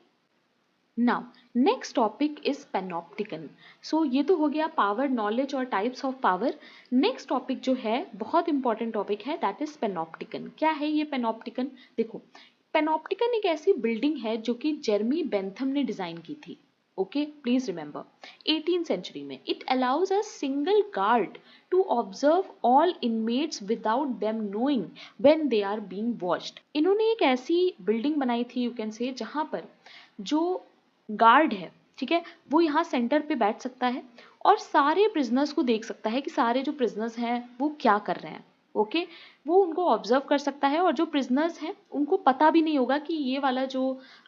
Speaker 1: now next topic is panopticon. So ये तो हो गया पावर, नॉलेज और types of power. Next topic जो है बहुत इंपॉर्टेंट टॉपिक है, दैट इज पेनॉप्टिकन। क्या है ये पेनॉप्टिकन? देखो, पेनॉप्टिकन एक ऐसी बिल्डिंग है जो कि जेरमी बेंथम ने डिजाइन की थी। Okay, please remember 18th century में। It allows a single guard to observe all inmates without them knowing when they are being watched. इन्होंने एक ऐसी बिल्डिंग बनाई थी, यू कैन से, जहां पर जो गार्ड है, ठीक है, वो यहाँ सेंटर पे बैठ सकता है और सारे प्रिजनर्स को देख सकता है कि सारे जो प्रिजनर्स हैं वो क्या कर रहे हैं। ओके, वो उनको ऑब्जर्व कर सकता है और जो प्रिजनर्स हैं उनको पता भी नहीं होगा कि ये वाला जो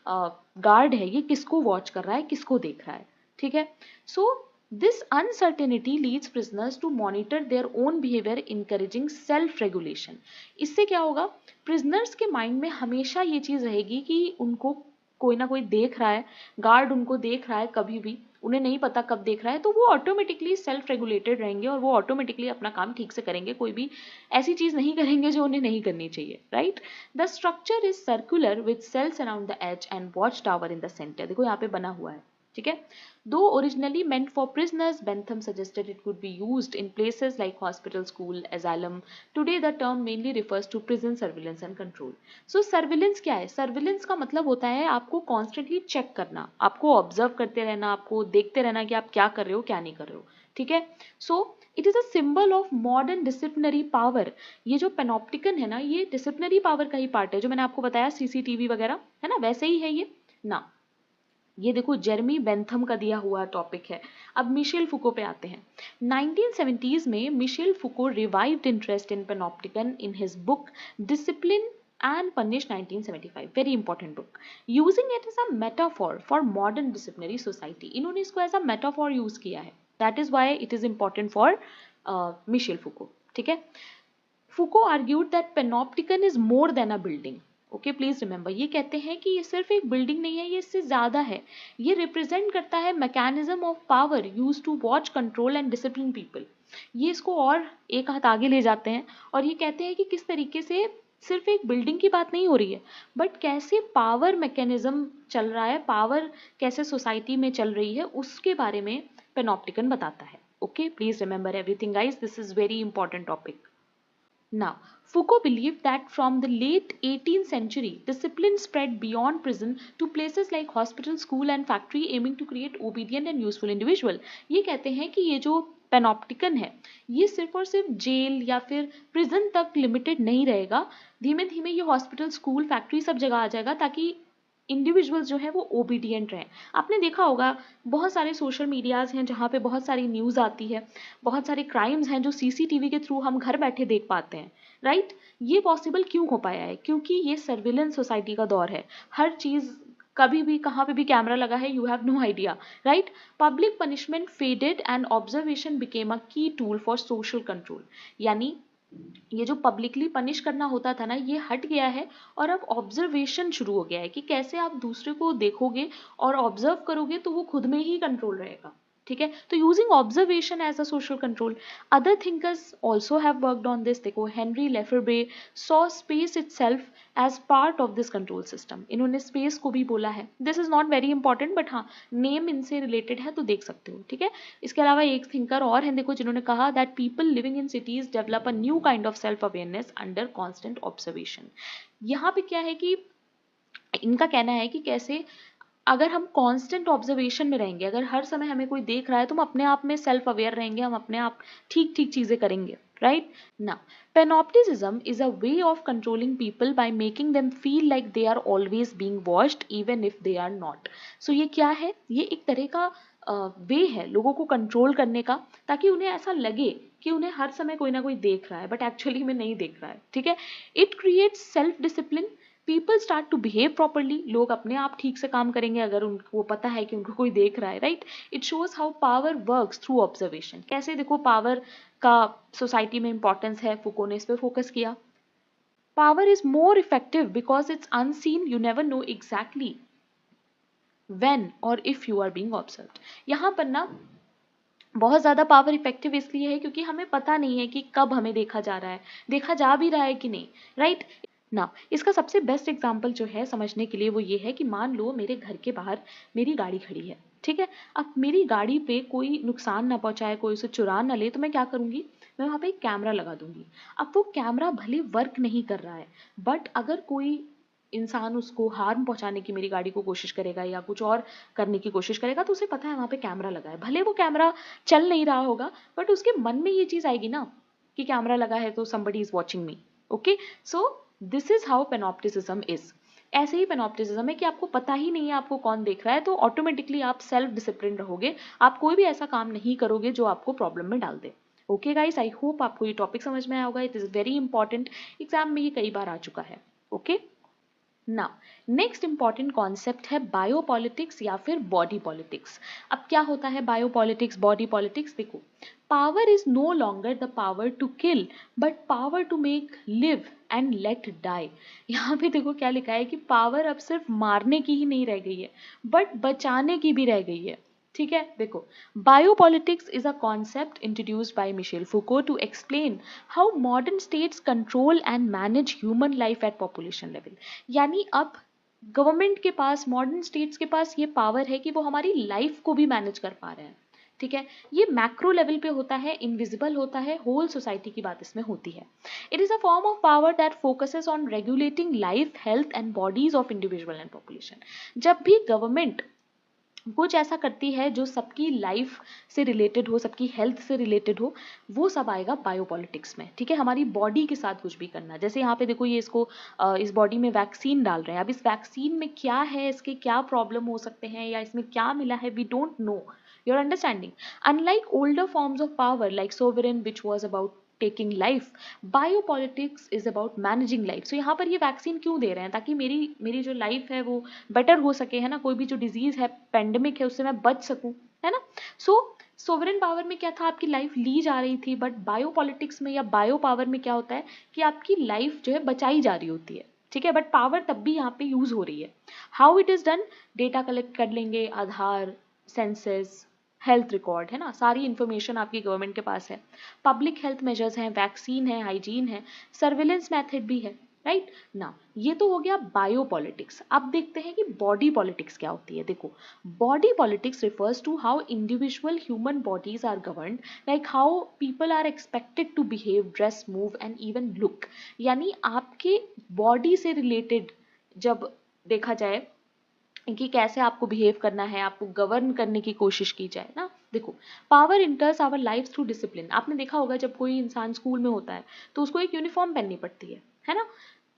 Speaker 1: गार्ड है ये किसको वॉच कर रहा है, किसको देख रहा है, ठीक है। So this uncertainty leads prisoners to monitor their own behaviour, encouraging self regulation. इससे क्या होगा, प्रिजनर्स के माइंड में हमेशा ये चीज रहेगी कि उनको कोई ना कोई देख रहा है, गार्ड उनको देख रहा है, कभी भी उन्हें नहीं पता कब देख रहा है, तो वो ऑटोमेटिकली सेल्फ रेगुलेटेड रहेंगे और वो ऑटोमेटिकली अपना काम ठीक से करेंगे, कोई भी ऐसी चीज नहीं करेंगे जो उन्हें नहीं करनी चाहिए, right. The structure is circular with cells around the edge and watch tower in the centre. देखो यहाँ पे बना हुआ है, ठीक है। Though originally meant for prisoners, Bentham suggested it could be used in places like hospital, school, asylum. Today the term mainly refers to prison surveillance and control. So surveillance क्या है? Surveillance का मतलब होता है आपको constantly check करना, आपको observe करते रहना, आपको देखते रहना कि आप क्या कर रहे हो क्या नहीं कर रहे हो, ठीक है। So it is a symbol of modern disciplinary power. ये जो पेनॉप्टिकन है ना, ये डिसिप्लिनरी पावर का ही पार्ट है, जो मैंने आपको बताया सीसीटीवी वगैरह है ना, वैसे ही है ये ना। ये देखो जेरमी बेंथम का दिया हुआ टॉपिक है। अब मिशेल फुको पे आते हैं। 1970s में Michel Foucault revived interest in panopticon in his book discipline and Punish 1975, very important book, using it as a metaphor for modern disciplinary society. इन्होंने इसको as a metaphor use किया है, that is why it is important for Michel Foucault, ठीक है। Foucault argued that panopticon is more than a building. Okay, please remember, ये कहते हैं कि ये सिर्फ एक बिल्डिंग नहीं है, ये इससे ज्यादा है। ये रिप्रेजेंट करता है mechanism of power use to watch, control and discipline people. ये इसको और एक हाथ आगे ले जाते हैं और ये कहते हैं कि किस तरीके से सिर्फ एक बिल्डिंग की बात नहीं हो रही है, बट कैसे पावर मैकेनिज्म चल रहा है, पावर कैसे सोसाइटी में चल रही है, उसके बारे में पेनॉप्टिकन बताता है। Okay, please remember everything guys, this is very important topic. Now, Foucault believed that from the late 18th century, discipline spread beyond prison to places like hospital, school and factory, aiming to create obedient and useful individual. ये कहते हैं कि ये जो पेनॉप्टिकन है ये सिर्फ और सिर्फ जेल या फिर प्रिजन तक लिमिटेड नहीं रहेगा, धीमे धीमे ये हॉस्पिटल, स्कूल, फैक्ट्री सब जगह आ जाएगा, ताकि इंडिविजुअल्स जो है वो ओबीडियंट रहें। आपने देखा होगा बहुत सारे सोशल मीडियाज हैं जहाँ पे बहुत सारी न्यूज़ आती है, बहुत सारे क्राइम्स हैं जो सीसीटीवी के थ्रू हम घर बैठे देख पाते हैं, राइट। ये पॉसिबल क्यों हो पाया है? क्योंकि ये सर्विलेंस सोसाइटी का दौर है, हर चीज़ कभी भी कहाँ पे भी कैमरा लगा है, you have no idea, right. Public punishment faded and observation became a key tool for social control. यानी ये जो पब्लिकली पनिश करना होता था ना, ये हट गया है और अब ऑब्जर्वेशन शुरू हो गया है कि कैसे आप दूसरे को देखोगे और ऑब्जर्व करोगे तो वो खुद में ही कंट्रोल रहेगा, ठीक है। तो using observation as a social control, other thinkers also have worked on this. देखो Henri Lefebvre saw space itself as part of this control system, इन्होंने स्पेस को भी बोला है। This is not very important but हाँ name इनसे related है तो देख सकते हो, ठीक है। इसके अलावा एक थिंकर और हैं देखो जिन्होंने कहा that people living in cities develop a new kind of self awareness under constant observation. यहाँ पे क्या है कि इनका कहना है कि कैसे अगर हम कांस्टेंट ऑब्जर्वेशन में रहेंगे, अगर हर समय हमें कोई देख रहा है तो हम अपने आप में सेल्फ अवेयर रहेंगे, हम अपने आप ठीक ठीक चीजें करेंगे, right. Now panopticism is a way of controlling people by making them feel like they are always being watched even if they are not. So ये क्या है, ये एक तरह का वे है लोगों को कंट्रोल करने का, ताकि उन्हें ऐसा लगे कि उन्हें हर समय कोई ना कोई देख रहा है बट एक्चुअली में नहीं देख रहा है, ठीक है। It creates self discipline, people start to behave properly, लोग अपने आप ठीक से काम करेंगे अगर उनको पता है कि उनको कोई देख रहा है, right. It shows how power works through observation, कैसे देखो पावर का सोसाइटी में इंपॉर्टेंस है, फुको ने इस पे फोकस किया। Power is more effective because it's unseen, you never know exactly when और if you are being observed. यहाँ पर ना बहुत ज़्यादा पावर इफेक्टिव इसलिए है क्योंकि हमें पता नहीं है कि कब हमें देखा जा रहा है, देखा जा भी रहा है कि नहीं, राइट ना। इसका सबसे बेस्ट एग्जांपल जो है समझने के लिए वो ये है कि मान लो मेरे घर के बाहर मेरी गाड़ी खड़ी है, ठीक है। अब मेरी गाड़ी पे कोई नुकसान ना पहुंचाए, कोई उसे चुरा ना ले, तो मैं क्या करूंगी, मैं वहां पे एक कैमरा लगा दूंगी। अब वो कैमरा भले वर्क नहीं कर रहा है बट अगर कोई इंसान उसको हार्म पहुंचाने की मेरी गाड़ी को कोशिश करेगा या कुछ और करने की कोशिश करेगा तो उसे पता है वहां पे कैमरा लगा है, भले वो कैमरा चल नहीं रहा होगा बट उसके मन में ये चीज आएगी ना कि कैमरा लगा है तो somebody is watching me, okay. So this is how panopticism is. ऐसे ही पेनोप्टिसिज्म है कि आपको पता ही नहीं है आपको कौन देख रहा है, तो ऑटोमेटिकली आप सेल्फ डिसिप्लिन रहोगे, आप कोई भी ऐसा काम नहीं करोगे जो आपको प्रॉब्लम में डाल दे। ओके गाइस, आई होप आपको ये टॉपिक समझ में आया होगा, it is very important, exam में ये कई बार आ चुका है, okay. Now next important concept है बायोपॉलिटिक्स या फिर बॉडी पॉलिटिक्स। अब क्या होता है बायोपॉलिटिक्स, बॉडी पॉलिटिक्स, देखो power is no longer the power to kill but power to make live and let die. यहाँ पे देखो क्या लिखा है कि पावर अब सिर्फ मारने की ही नहीं रह गई है बट बचाने की भी रह गई है, ठीक है। देखो biopolitics is a concept introduced by Michel Foucault to explain how modern states control and manage human life at population level. यानी अब गवर्नमेंट के पास, मॉडर्न स्टेट्स के पास ये पावर है कि वो हमारी लाइफ को भी मैनेज कर पा रहे हैं, ठीक है। ये मैक्रो लेवल पे होता है, इनविजिबल होता है, होल सोसाइटी की बात इसमें होती है। It is a form of power that focuses on regulating life, health and bodies of individual and population. जब भी गवर्नमेंट कुछ ऐसा करती है जो सबकी लाइफ से रिलेटेड हो, सबकी हेल्थ से रिलेटेड हो, वो सब आएगा बायोपॉलिटिक्स में, ठीक है। हमारी बॉडी के साथ कुछ भी करना, जैसे यहाँ पे देखो ये इसको इस बॉडी में वैक्सीन डाल रहे हैं, अब इस वैक्सीन में क्या है, इसके क्या प्रॉब्लम हो सकते हैं या इसमें क्या मिला है, we don't know, you're understanding। Unlike older forms of power like sovereign which was about taking life, biopolitics is about managing life। so यहाँ पर ये वैक्सीन क्यों दे रहे हैं, ताकि मेरी मेरी जो लाइफ है वो बेटर हो सके, है ना, कोई भी जो डिजीज है, पेंडेमिक है, उससे मैं बच सकूं, है ना। सो सोवरेन पावर में क्या था, आपकी लाइफ ली जा रही थी, बट बायोपॉलिटिक्स में या बायो पावर में क्या होता है कि आपकी लाइफ जो है बचाई जा रही होती है, ठीक है। बट पावर तब भी यहाँ पे यूज हो रही है। How it is done, data collect कर लेंगे, आधार, सेंसस, हेल्थ रिकॉर्ड, है ना, सारी इंफॉर्मेशन आपकी गवर्नमेंट के पास है, पब्लिक हेल्थ मेजर्स हैं, वैक्सीन है, हाइजीन है, सर्विलेंस मेथड भी है, राइट ना। ये तो हो गया बायो पॉलिटिक्स। अब देखते हैं कि बॉडी पॉलिटिक्स क्या होती है। देखो body politics refers to how individual human bodies are governed, like how people are expected to behave, dress, move and even look. यानी आपके बॉडी से रिलेटेड जब देखा जाए कि कैसे आपको बिहेव करना है, आपको गवर्न करने की कोशिश की जाए ना। देखो power enters our life through discipline. आपने देखा होगा जब कोई इंसान स्कूल में होता है तो उसको एक यूनिफॉर्म पहननी पड़ती है ना,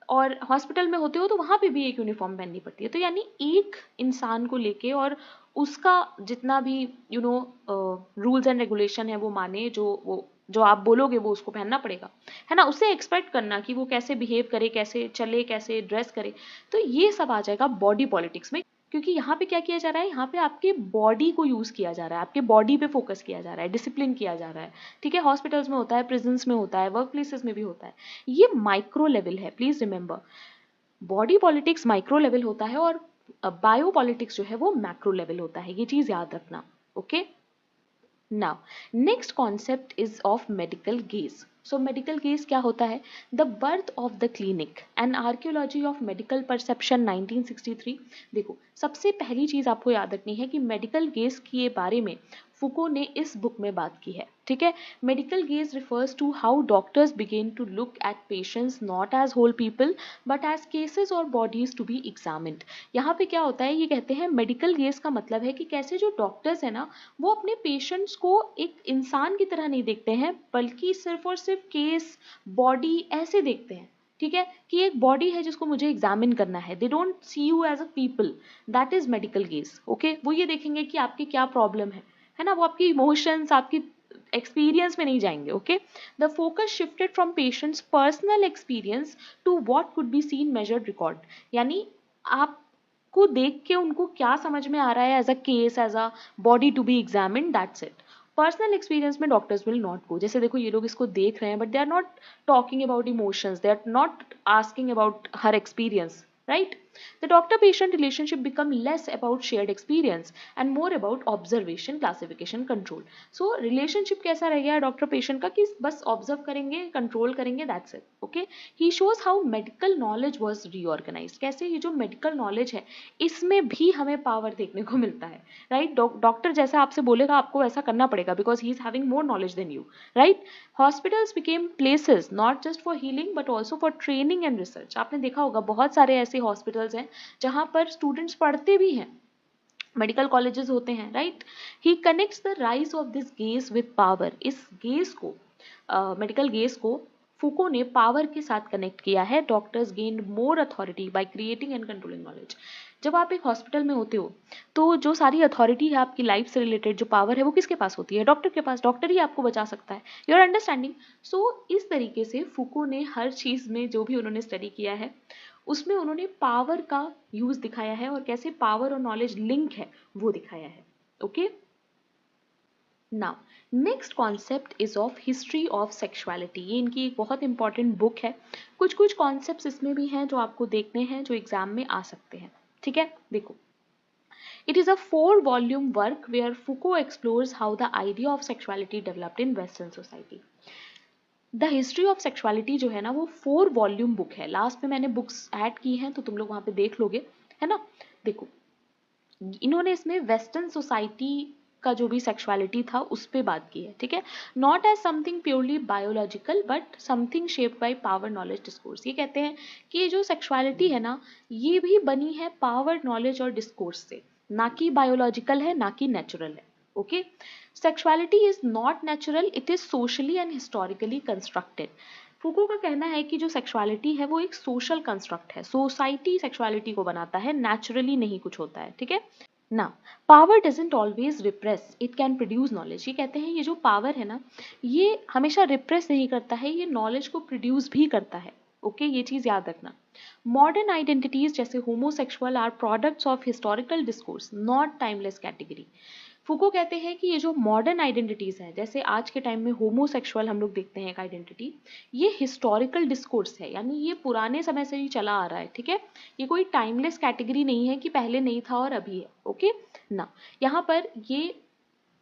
Speaker 1: और हॉस्पिटल में होते हो तो वहां पे भी एक यूनिफॉर्म पहननी पड़ती है। तो यानी एक इंसान को लेके और उसका जितना भी रूल्स एंड रेगुलेशन है वो माने, जो आप बोलोगे वो उसको पहनना पड़ेगा, है ना। उससे एक्सपेक्ट करना कि वो कैसे बिहेव करे, कैसे चले, कैसे ड्रेस करे, तो ये सब आ जाएगा बॉडी पॉलिटिक्स में। क्योंकि यहाँ पे क्या किया जा रहा है, यहाँ पे आपके बॉडी को यूज किया जा रहा है, आपके बॉडी पे फोकस किया जा रहा है, डिसिप्लिन किया जा रहा है, ठीक है। हॉस्पिटल्स में होता है, प्रिजन्स में होता है, वर्क प्लेसेस में भी होता है। ये माइक्रो लेवल है, please remember. Body politics micro level होता है और बायो पॉलिटिक्स जो है वो मैक्रो लेवल होता है, ये चीज याद रखना, okay. Now next concept is of medical gauge. So medical gauge क्या होता है? The birth of the clinic and archaeology of medical perception 1963. देखो, सबसे पहली चीज आपको याद रखनी है कि मेडिकल गेज के बारे में फुको ने इस बुक में बात की है. ठीक है, medical gaze refers to how doctors begin to look at patients not as whole people but as cases और बॉडीज टू बी एग्जामिन्ड. यहाँ पे क्या होता है, ये कहते हैं मेडिकल गेज का मतलब है कि कैसे जो डॉक्टर्स है ना, वो अपने पेशेंट्स को एक इंसान की तरह नहीं देखते हैं, बल्कि सिर्फ और सिर्फ केस, बॉडी ऐसे देखते हैं. ठीक है, कि एक बॉडी है जिसको मुझे एग्जामिन करना है. They don't see you as a people. That is medical gaze. Okay, वो ये देखेंगे कि आपकी क्या प्रॉब्लम है ना, वो आपकी इमोशंस, आपकी एक्सपीरियंस में नहीं जाएंगे. Okay, the focus shifted from patients personal experience to what could be seen measured record. यानी आप को देख के उनको क्या समझ में आ रहा है as a case, as a body to be examined, that's it. Personal experience में डॉक्टर्स विल नॉट गो. जैसे देखो, ये लोग इसको देख रहे हैं but they are not talking about emotions, they are not asking about her experience, right? The doctor-patient relationship become less about shared experience and more about observation, classification, control. So relationship कैसा रह गया doctor patient का कि बस observe करेंगे, control करेंगे, that's it. Okay? He shows how medical knowledge was reorganized. कैसे ये जो medical knowledge है, इसमें भी हमें power देखने को मिलता है, right? डॉक्टर जैसा आपसे बोलेगा आपको वैसा करना पड़ेगा because he is having more knowledge than you, right? Hospitals became places not just for healing but also for training and research. आपने देखा होगा बहुत सारे ऐसे हॉस्पिटल्स हैं जहां पर स्टूडेंट्स पढ़ते भी हैं, मेडिकल कॉलेजेस होते हैं, right? He connects the rise of this gauge with power. इस गेज को, मेडिकल गेज को फूको ने पावर के साथ कनेक्ट किया है. Doctors gained more authority by creating and controlling knowledge. जब आप एक हॉस्पिटल में होते हो तो जो सारी अथॉरिटी है आपकी लाइफ से रिलेटेड, जो पावर है, वो किसके पास होती है? डॉक्टर के पास. डॉक्टर ही आपको बचा सकता है. You are understanding? सो इस तरीके से फूको ने हर चीज में जो भी उन्होंने स्टडी किया है उसमें उन्होंने पावर का यूज दिखाया है और कैसे पावर और नॉलेज लिंक है वो दिखाया है. Okay, now next concept is of history of sexuality. ये इनकी एक बहुत इंपॉर्टेंट बुक है. कुछ कुछ कॉन्सेप्ट्स इसमें भी हैं जो आपको देखने हैं, जो एग्जाम में आ सकते हैं. ठीक है, देखो, it is a 4-volume work where Foucault explores how the idea of sexuality developed in Western society. The history of sexuality जो है ना, वो 4-वॉल्यूम बुक है. लास्ट में मैंने बुक्स ऐड की हैं तो तुम लोग वहां पे देख लोगे, है ना. देखो, इन्होंने इसमें वेस्टर्न सोसाइटी का जो भी सेक्सुअलिटी था उस पर बात की है. ठीक है, not as something purely biological but something shaped by power, knowledge, discourse. ये कहते हैं कि ये जो सेक्सुअलिटी है ना, ये भी बनी है पावर, नॉलेज और डिस्कोर्स से, ना कि बायोलॉजिकल है, ना कि नेचुरल है. Okay, sexuality is not natural, it is socially and historically constructed. Foucault का कहना है कि जो सेक्सुअलिटी है वो एक सोशल कंस्ट्रक्ट है. सोसाइटी सेक्सुअलिटी को बनाता है, नेचुरली नहीं कुछ होता है. ठीक है ना. Power doesn't always repress, it can produce knowledge. ये कहते हैं ये जो पावर है ना, ये हमेशा रिप्रेस नहीं करता है, ये नॉलेज को प्रोड्यूस भी करता है. ओके, ये चीज याद रखना. मॉडर्न आइडेंटिटीज जैसे homosexual are products of historical discourse, not timeless category. Foucault कहते हैं कि ये जो मॉडर्न आइडेंटिटीज हैं, जैसे आज के टाइम में होमोसेक्सुअल हम लोग देखते हैं एक आइडेंटिटी, ये हिस्टोरिकल डिस्कोर्स है, यानी ये पुराने समय से ही चला आ रहा है. ठीक है, ये कोई टाइमलेस कैटेगरी नहीं है कि पहले नहीं था और अभी है. ओके ना, यहाँ पर ये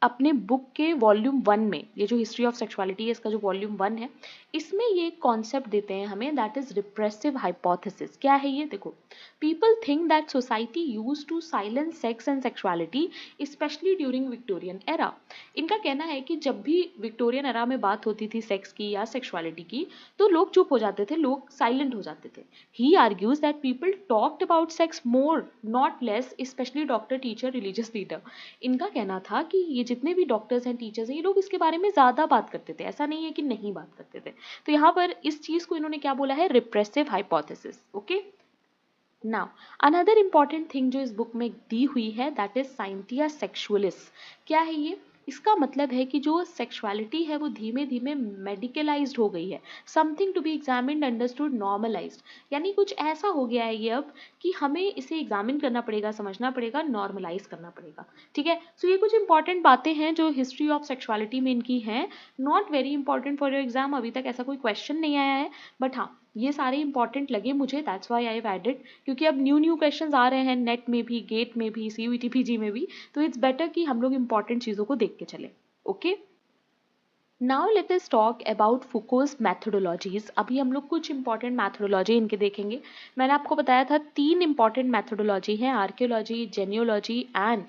Speaker 1: अपने बुक के वॉल्यूम 1 में, ये जो हिस्ट्री ऑफ सेक्सुअलिटी है इसका जो वॉल्यूम 1 है, इसमें ये कॉन्सेप्ट देते हैं हमें, दैट इज रिप्रेसिव हाइपोथेसिस. क्या है ये? देखो, people think that society use to silence sex and sexuality specially during Victorian era. इनका कहना है कि जब भी विक्टोरियन एरा में बात होती थी सेक्स की या सेक्सुअलिटी की, तो लोग चुप हो जाते थे, लोग साइलेंट हो जाते थे. He argues that people talked about sex more not less, specially doctor, teacher, religious leader. इनका कहना था कि ये जितने भी डॉक्टर्स हैं, टीचर्स हैं, ये लोग इसके बारे में ज्यादा बात करते थे, ऐसा नहीं है कि नहीं बात करते थे. तो यहाँ पर इस चीज को इन्होंने क्या बोला है? Repressive hypothesis. Okay, now another important thing जो इस बुक में दी हुई है, दैट इज साइंटिया सेक्सुअलिस. क्या है ये? इसका मतलब है कि जो सेक्सुअलिटी है वो धीमे धीमे मेडिकलाइज्ड हो गई है, something to be examined, understood, normalised. यानी कुछ ऐसा हो गया है ये अब कि हमें इसे एग्जामिन करना पड़ेगा, समझना पड़ेगा, नॉर्मलाइज करना पड़ेगा. ठीक है, सो ये कुछ इंपॉर्टेंट बातें हैं जो हिस्ट्री ऑफ सेक्सुअलिटी में इनकी हैं. Not very important for your exam, अभी तक ऐसा कोई क्वेश्चन नहीं आया है, बट हाँ, ये सारे इंपॉर्टेंट लगे मुझे, that's why I have added. क्योंकि अब न्यू क्वेश्चंस आ रहे हैं नेट में भी, गेट में भी, CUET PG में भी, तो इट्स बेटर कि हम लोग इंपॉर्टेंट चीज़ों को देख के चले. Okay, now let us talk about Foucault's methodologies. अभी हम लोग कुछ इंपॉर्टेंट मैथोडोलॉजी इनके देखेंगे। मैंने आपको बताया था 3 इंपॉर्टेंट मैथोडोलॉजी हैं, archaeology, genealogy and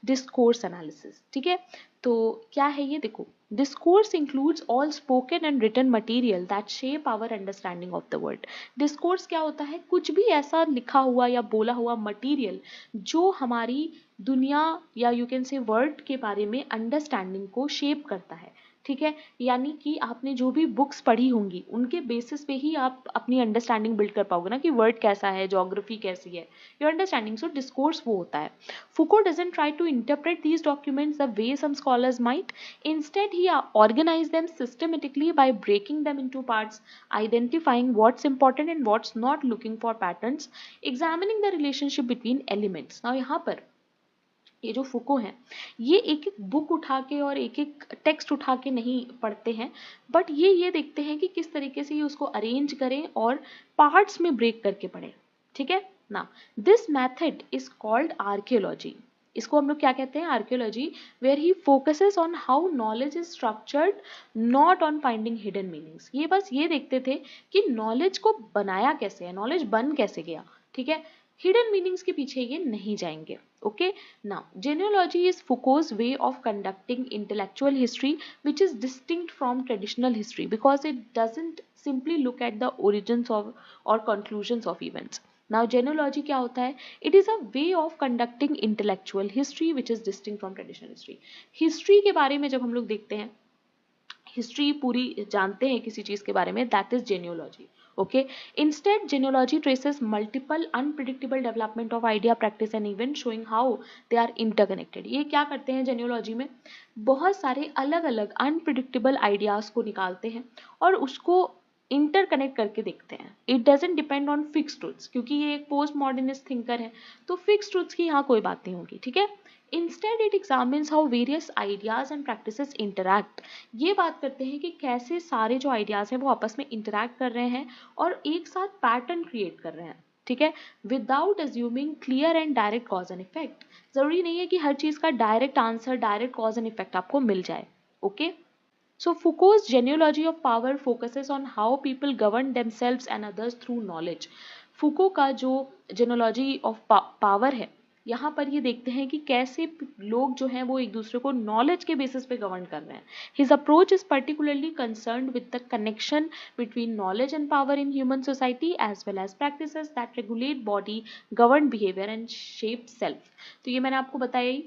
Speaker 1: discourse analysis. ठीक है, तो क्या है ये देखो, discourse includes all spoken and written material that shape our understanding of the world. Discourse क्या होता है, कुछ भी ऐसा लिखा हुआ या बोला हुआ मटेरियल जो हमारी दुनिया या यू कैन से वर्ल्ड के बारे में अंडरस्टैंडिंग को शेप करता है। ठीक है, यानी कि आपने जो भी बुक्स पढ़ी होंगी उनके बेसिस पे ही आप अपनी अंडरस्टैंडिंग बिल्ड कर पाओगे ना, कि वर्ल्ड कैसा है, ज्योग्राफी कैसी है, योर अंडरस्टैंडिंग। सो डिस्कोर्स वो होता है। Foucault doesn't try to interpret these documents the way some scholars might, instead he organize them systematically by breaking them into parts, identifying what's important and what's not, looking for patterns, examining the relationship between elements. Now यहाँ पर ये जो फुको हैं, ये एक एक book उठा के और एक एक टेक्स्ट उठा के नहीं पढ़ते हैं, बट ये देखते हैं कि किस तरीके से ये उसको अरेंज करें और पार्ट्स में ब्रेक करके पढ़ें। ठीक है ना, this method is called archaeology. इसको हम लोग क्या कहते हैं, archaeology, where he focuses on how knowledge is structured, not on finding hidden meanings. ये बस ये देखते थे कि नॉलेज को बनाया कैसे है, नॉलेज बन कैसे गया। ठीक है, हिडन मीनिंग्स के पीछे ये नहीं जाएंगे। Okay, now genealogy is Foucault's way of conducting intellectual history, which is distinct from traditional history because it doesn't simply look at the origins of or conclusions of events. Now genealogy क्या होता है, it is a way of conducting intellectual history which is distinct from traditional history. History के बारे में जब हम लोग देखते हैं, हिस्ट्री पूरी जानते हैं किसी चीज के बारे में, that is genealogy. Okay, instead genealogy traces multiple unpredictable development of idea, practice and event, showing how they are interconnected. ये क्या करते हैं जेन्योलॉजी में, बहुत सारे अलग अलग अनप्रिडिक्टेबल आइडियाज को निकालते हैं और उसको इंटरकनेक्ट करके देखते हैं। It doesn't depend on fix truths, क्योंकि ये एक पोस्ट मॉडर्निस्ट थिंकर है, तो फिक्स ट्रूथ्स की यहाँ कोई बात नहीं होगी। ठीक है, instead it examines how various ideas and practices interact. ये बात करते हैं कि कैसे सारे जो आइडियाज हैं वो आपस में इंटरैक्ट कर रहे हैं और एक साथ पैटर्न क्रिएट कर रहे हैं। ठीक है, without assuming clear and direct cause and effect. जरूरी नहीं है कि हर चीज का direct answer, direct cause and effect आपको मिल जाए। Okay, so Foucault's genealogy of power focuses on how people govern themselves and others through knowledge. फूको का जो जेनोलॉजी ऑफ पावर है, यहाँ पर ये देखते हैं कि कैसे लोग जो हैं वो एक दूसरे को नॉलेज के बेसिस पे गवर्न कर रहे हैं। His approach is particularly concerned with the connection between knowledge and power in human society as well as practices that regulate body, govern behaviour and shape self. तो ये मैंने आपको बताया ही,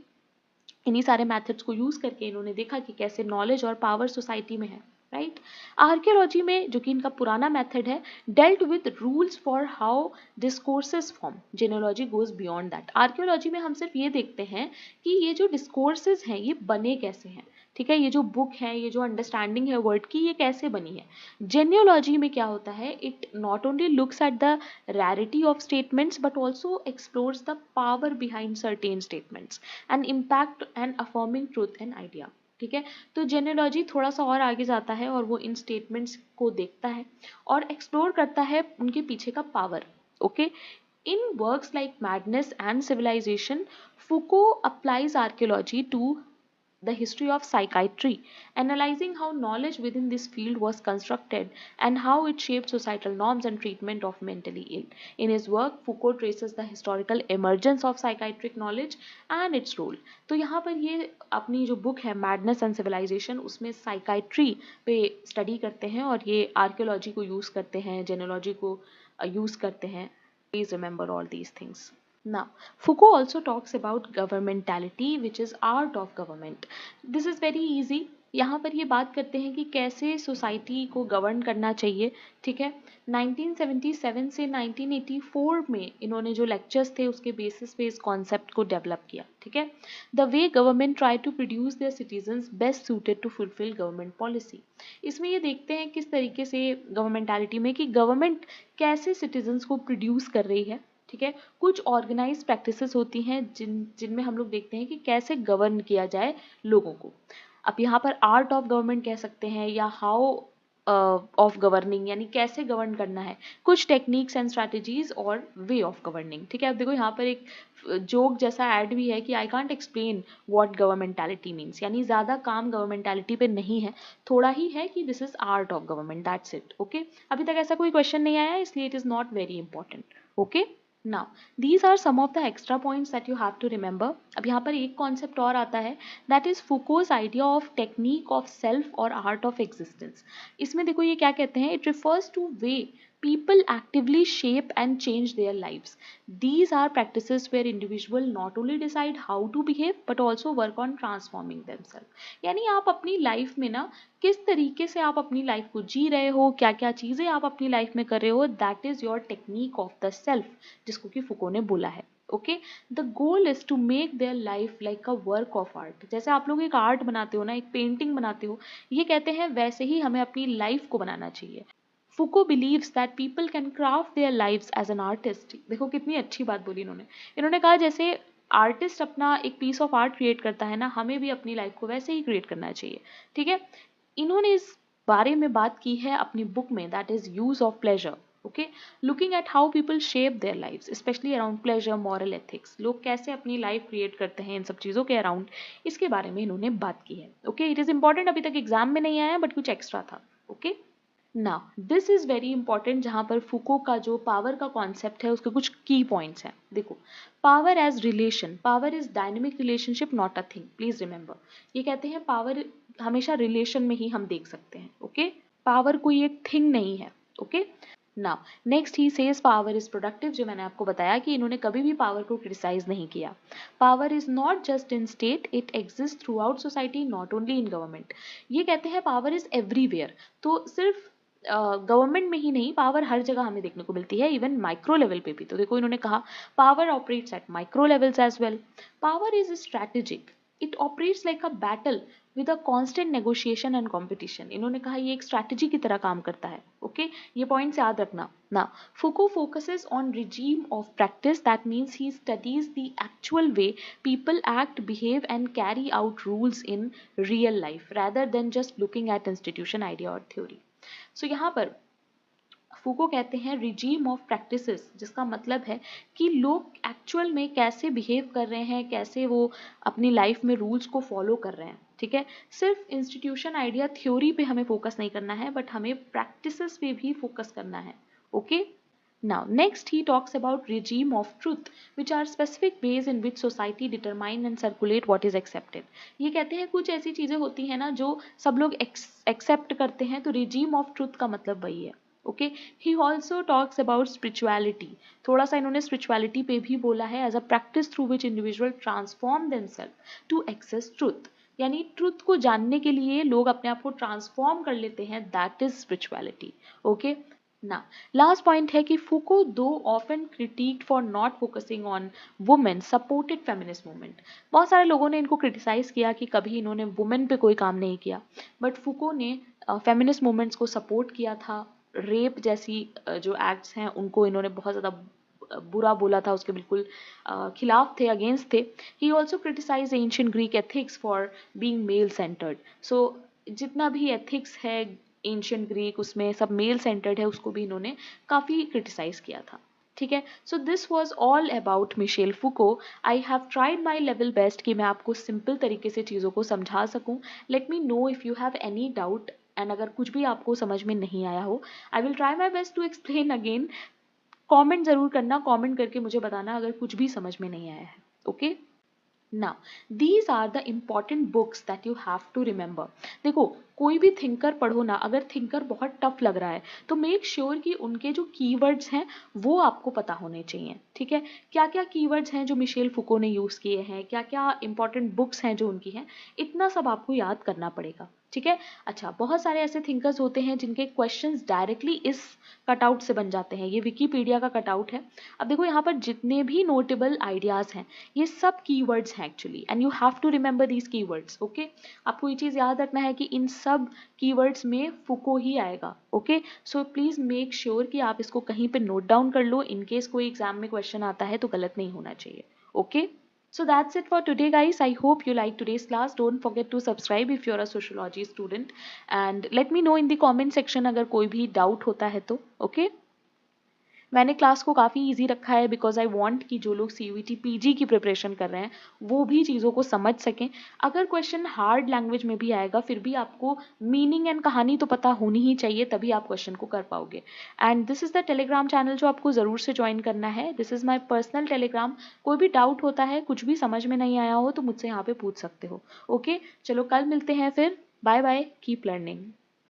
Speaker 1: इन्हीं सारे मेथड्स को यूज करके इन्होंने देखा कि कैसे नॉलेज और पावर सोसाइटी में है। राइट, आर्कियोलॉजी में, जो कि इनका पुराना मेथड है, dealt with rules for how discourses form. Genealogy goes beyond that. Archaeology में हम सिर्फ ये देखते हैं कि ये जो डिस्कोर्सेस हैं ये बने कैसे हैं। ठीक है, ये जो बुक है, ये जो अंडरस्टैंडिंग है वर्ड की, ये कैसे बनी है। जेन्योलॉजी में क्या होता है, it not only looks at the rarity of statements but also explores the power behind certain statements and impact and affirming truth and idea। ठीक है, तो जेनेलॉजी थोड़ा सा और आगे जाता है और वो इन स्टेटमेंट्स को देखता है और एक्सप्लोर करता है उनके पीछे का power. Okay, in works like madness and civilisation, Foucault applies archaeology to the history of psychiatry, analyzing how knowledge within this field was constructed and how it shaped societal norms and treatment of mentally ill. In his work, Foucault traces the historical emergence of psychiatric knowledge and its role. तो यहाँ पर ये अपनी जो book है madness and civilisation, उसमें psychiatry पे study करते हैं और ये आर्कियोलॉजी को यूज करते हैं, जेनोलॉजी को यूज करते हैं। Please remember all these things. Now, Foucault also talks about governmentality, which is art of government. This is very easy. यहाँ पर ये बात करते हैं कि कैसे सोसाइटी को गवर्न करना चाहिए। ठीक है, 1977 से 1984 में इन्होंने जो लेक्चर्स थे उसके बेसिस पे इस कॉन्सेप्ट को डेवलप किया। ठीक है, the way government try to produce their citizens best suited to fulfil government policy. इसमें ये देखते हैं किस तरीके से गवर्नमेंटालिटी में कि गवर्नमेंट कैसे सिटीजन्स को प्रोड्यूस कर रही है। ठीक है, कुछ ऑर्गेनाइज प्रैक्टिसेस होती हैं जिनमें हम लोग देखते हैं कि कैसे गवर्न किया जाए लोगों को। अब यहाँ पर आर्ट ऑफ गवर्नमेंट कह सकते हैं या हाउ ऑफ गवर्निंग, यानी कैसे गवर्न करना है, कुछ टेक्निक्स एंड स्ट्रैटेजीज और वे ऑफ गवर्निंग। ठीक है, अब देखो यहाँ पर एक जोक जैसा ऐड भी है कि I can't explain what governmentality means, यानी ज़्यादा काम गवर्नमेंटालिटी पे नहीं है, थोड़ा ही है कि this is art of government, that's it. Okay, अभी तक ऐसा कोई क्वेश्चन नहीं आया इसलिए it is not very important. Okay, now these are some of the extra points that you have to remember। अब यहाँ पर एक कॉन्सेप्ट और आता है, that is Foucault's idea of technique of self और art of existence। इसमें देखो ये क्या कहते हैं, it refers to way people actively shape and change their lives। These are practices where individual not only decide how to behave but also work on transforming themselves। यानी आप अपनी life में ना किस तरीके से आप अपनी लाइफ को जी रहे हो, क्या क्या चीज़ें आप अपनी लाइफ में कर रहे हो, that is your technique of the self, जिसको कि फुको ने बोला है। Okay, the goal is to make their life like a work of art. जैसे आप लोग एक आर्ट बनाते हो ना, एक पेंटिंग बनाते हो, ये कहते हैं वैसे ही हमें अपनी लाइफ को बनाना चाहिए। Foucault believes that people can craft their lives as an artist. देखो कितनी अच्छी बात बोली इन्होंने। इन्होंने कहा जैसे आर्टिस्ट अपना एक पीस ऑफ आर्ट क्रिएट करता है ना, हमें भी अपनी लाइफ को वैसे ही क्रिएट करना चाहिए। ठीक है, इन्होंने इस बारे में बात की है अपनी बुक में, that is use of pleasure. Okay, looking at how people shape their lives specially around pleasure, moral ethics. लोग कैसे अपनी लाइफ क्रिएट करते हैं इन सब चीज़ों के अराउंड, इसके बारे में इन्होंने बात की है। ओके, इट इज़ इंपॉर्टेंट, अभी तक एग्जाम में नहीं आया बट कुछ एक्स्ट्रा था। Okay, now this is very important, जहां पर फुको का जो पावर का कॉन्सेप्ट है उसके कुछ की पॉइंट्स हैं। देखो, power as relation, power is dynamic relationship not a thing, please remember. ये कहते हैं पावर हमेशा रिलेशन में ही हम देख सकते हैं। ओके, पावर कोई एक थिंग नहीं है। Okay, now next he says power is productive, जो मैंने आपको बताया कि इन्होंने कभी भी पावर को क्रिटिसाइज नहीं किया। Power is not just in state, it exist through out society, not only in government. ये कहते हैं पावर इज एवरीवेयर, तो सिर्फ गवर्नमेंट में ही नहीं, पावर हर जगह हमें देखने को मिलती है, इवन माइक्रो लेवल पे भी। तो देखो इन्होंने कहा power operates at micro levels as well. Power is strategic, it operates like a battle with a constant negotiation and competition. इन्होंने कहा ये एक स्ट्रैटेजी की तरह काम करता है। ओके, ये पॉइंट्स याद रखना ना। Foucault focuses on regime of practice, that means he studies the actual way people act, behave and carry out rules in real life rather than just looking at institution, idea or theory। सो यहाँ पर फूको कहते हैं regime of practices, जिसका मतलब है कि लोग actual में कैसे बिहेव कर रहे हैं, कैसे वो अपनी लाइफ में रूल्स को फॉलो कर रहे हैं। ठीक है, सिर्फ इंस्टीट्यूशन, आइडिया, थ्योरी पे हमें फोकस नहीं करना है, बट हमें प्रैक्टिसेस पे भी फोकस करना है। Okay, now next he talks about regime of truth, which are specific ways in which society determine and circulate what is accepted। ये कहते हैं कुछ ऐसी चीजें होती हैं ना जो सब लोग एक्सेप्ट करते हैं, तो regime of truth का मतलब वही है। Okay, he also talks about spirituality, थोड़ा सा इन्होंने स्पिरिचुअलिटी पे भी बोला है, as a practice through which individual transform themselves to access truth. यानी ट्रुथ को जानने के लिए लोग अपने आप को ट्रांसफॉर्म कर लेते हैं, दैट इज स्पिरिचुअलिटी। ओके, ना लास्ट पॉइंट है कि फुको दो often critiqued for not focusing on women supported feminist movement. बहुत सारे लोगों ने इनको क्रिटिसाइज किया कि कभी इन्होंने वुमेन पे कोई काम नहीं किया, बट फुको ने फेमिनिस्ट मूवमेंट्स को सपोर्ट किया था। रेप जैसी जो एक्ट्स हैं उनको इन्होंने बहुत ज़्यादा बुरा बोला था, उसके बिल्कुल खिलाफ थे, अगेंस्ट थे। He also criticise ancient Greek ethics for being male centred. So जितना भी एथिक्स है एंशियंट ग्रीक, उसमें सब मेल सेंटर्ड है, उसको भी इन्होंने काफ़ी क्रिटिसाइज किया था। ठीक है, so this was all about Michel Foucault. I have tried my level best कि मैं आपको सिंपल तरीके से चीज़ों को समझा सकूं। Let me know if you have any doubt, and अगर कुछ भी आपको समझ में नहीं आया हो, I will try my best to explain again. Comment ज़रूर करना, कॉमेंट करके मुझे बताना अगर कुछ भी समझ में नहीं आया है। Okay, now these are the important books that you have to remember. देखो कोई भी थिंकर पढ़ो ना, अगर थिंकर बहुत टफ लग रहा है तो मेक श्योर कि उनके जो कीवर्ड्स हैं वो आपको पता होने चाहिए। ठीक है, क्या क्या कीवर्ड्स हैं जो मिशेल फुको ने यूज़ किए हैं, क्या क्या इंपॉर्टेंट बुक्स हैं जो उनकी हैं, इतना सब आपको याद करना पड़ेगा। ठीक है, अच्छा, बहुत सारे ऐसे थिंकर्स होते हैं जिनके क्वेश्चंस डायरेक्टली इस कटआउट से बन जाते हैं, ये विकीपीडिया का कटआउट है। अब देखो यहाँ पर जितने भी नोटेबल आइडियाज़ हैं ये सब कीवर्ड्स हैं actually, and you have to remember these keywords. Okay, आपको ये चीज़ याद रखना है कि इन सब कीवर्ड्स में फुको ही आएगा। Okay, so please make sure कि आप इसको कहीं पे नोट डाउन कर लो, इनकेस कोई एग्जाम में क्वेश्चन आता है तो गलत नहीं होना चाहिए। Okay, So that's it for today, guys. I hope you like today's class. Don't forget to subscribe if you're a sociology student, and let me know in the comment section अगर कोई भी doubt होता है तो. Okay? मैंने class को काफ़ी easy रखा है बिकॉज आई वांट कि जो लोग CUET PG की प्रिपरेशन कर रहे हैं वो भी चीज़ों को समझ सकें. अगर क्वेश्चन हार्ड लैंग्वेज में भी आएगा फिर भी आपको मीनिंग एंड कहानी तो पता होनी ही चाहिए, तभी आप क्वेश्चन को कर पाओगे. And this is the Telegram channel जो आपको ज़रूर से ज्वाइन करना है. This is my personal Telegram. कोई भी डाउट होता है, कुछ भी समझ में नहीं आया हो तो मुझसे यहाँ पे पूछ सकते हो. ओके, चलो कल मिलते हैं फिर. Bye bye, keep learning.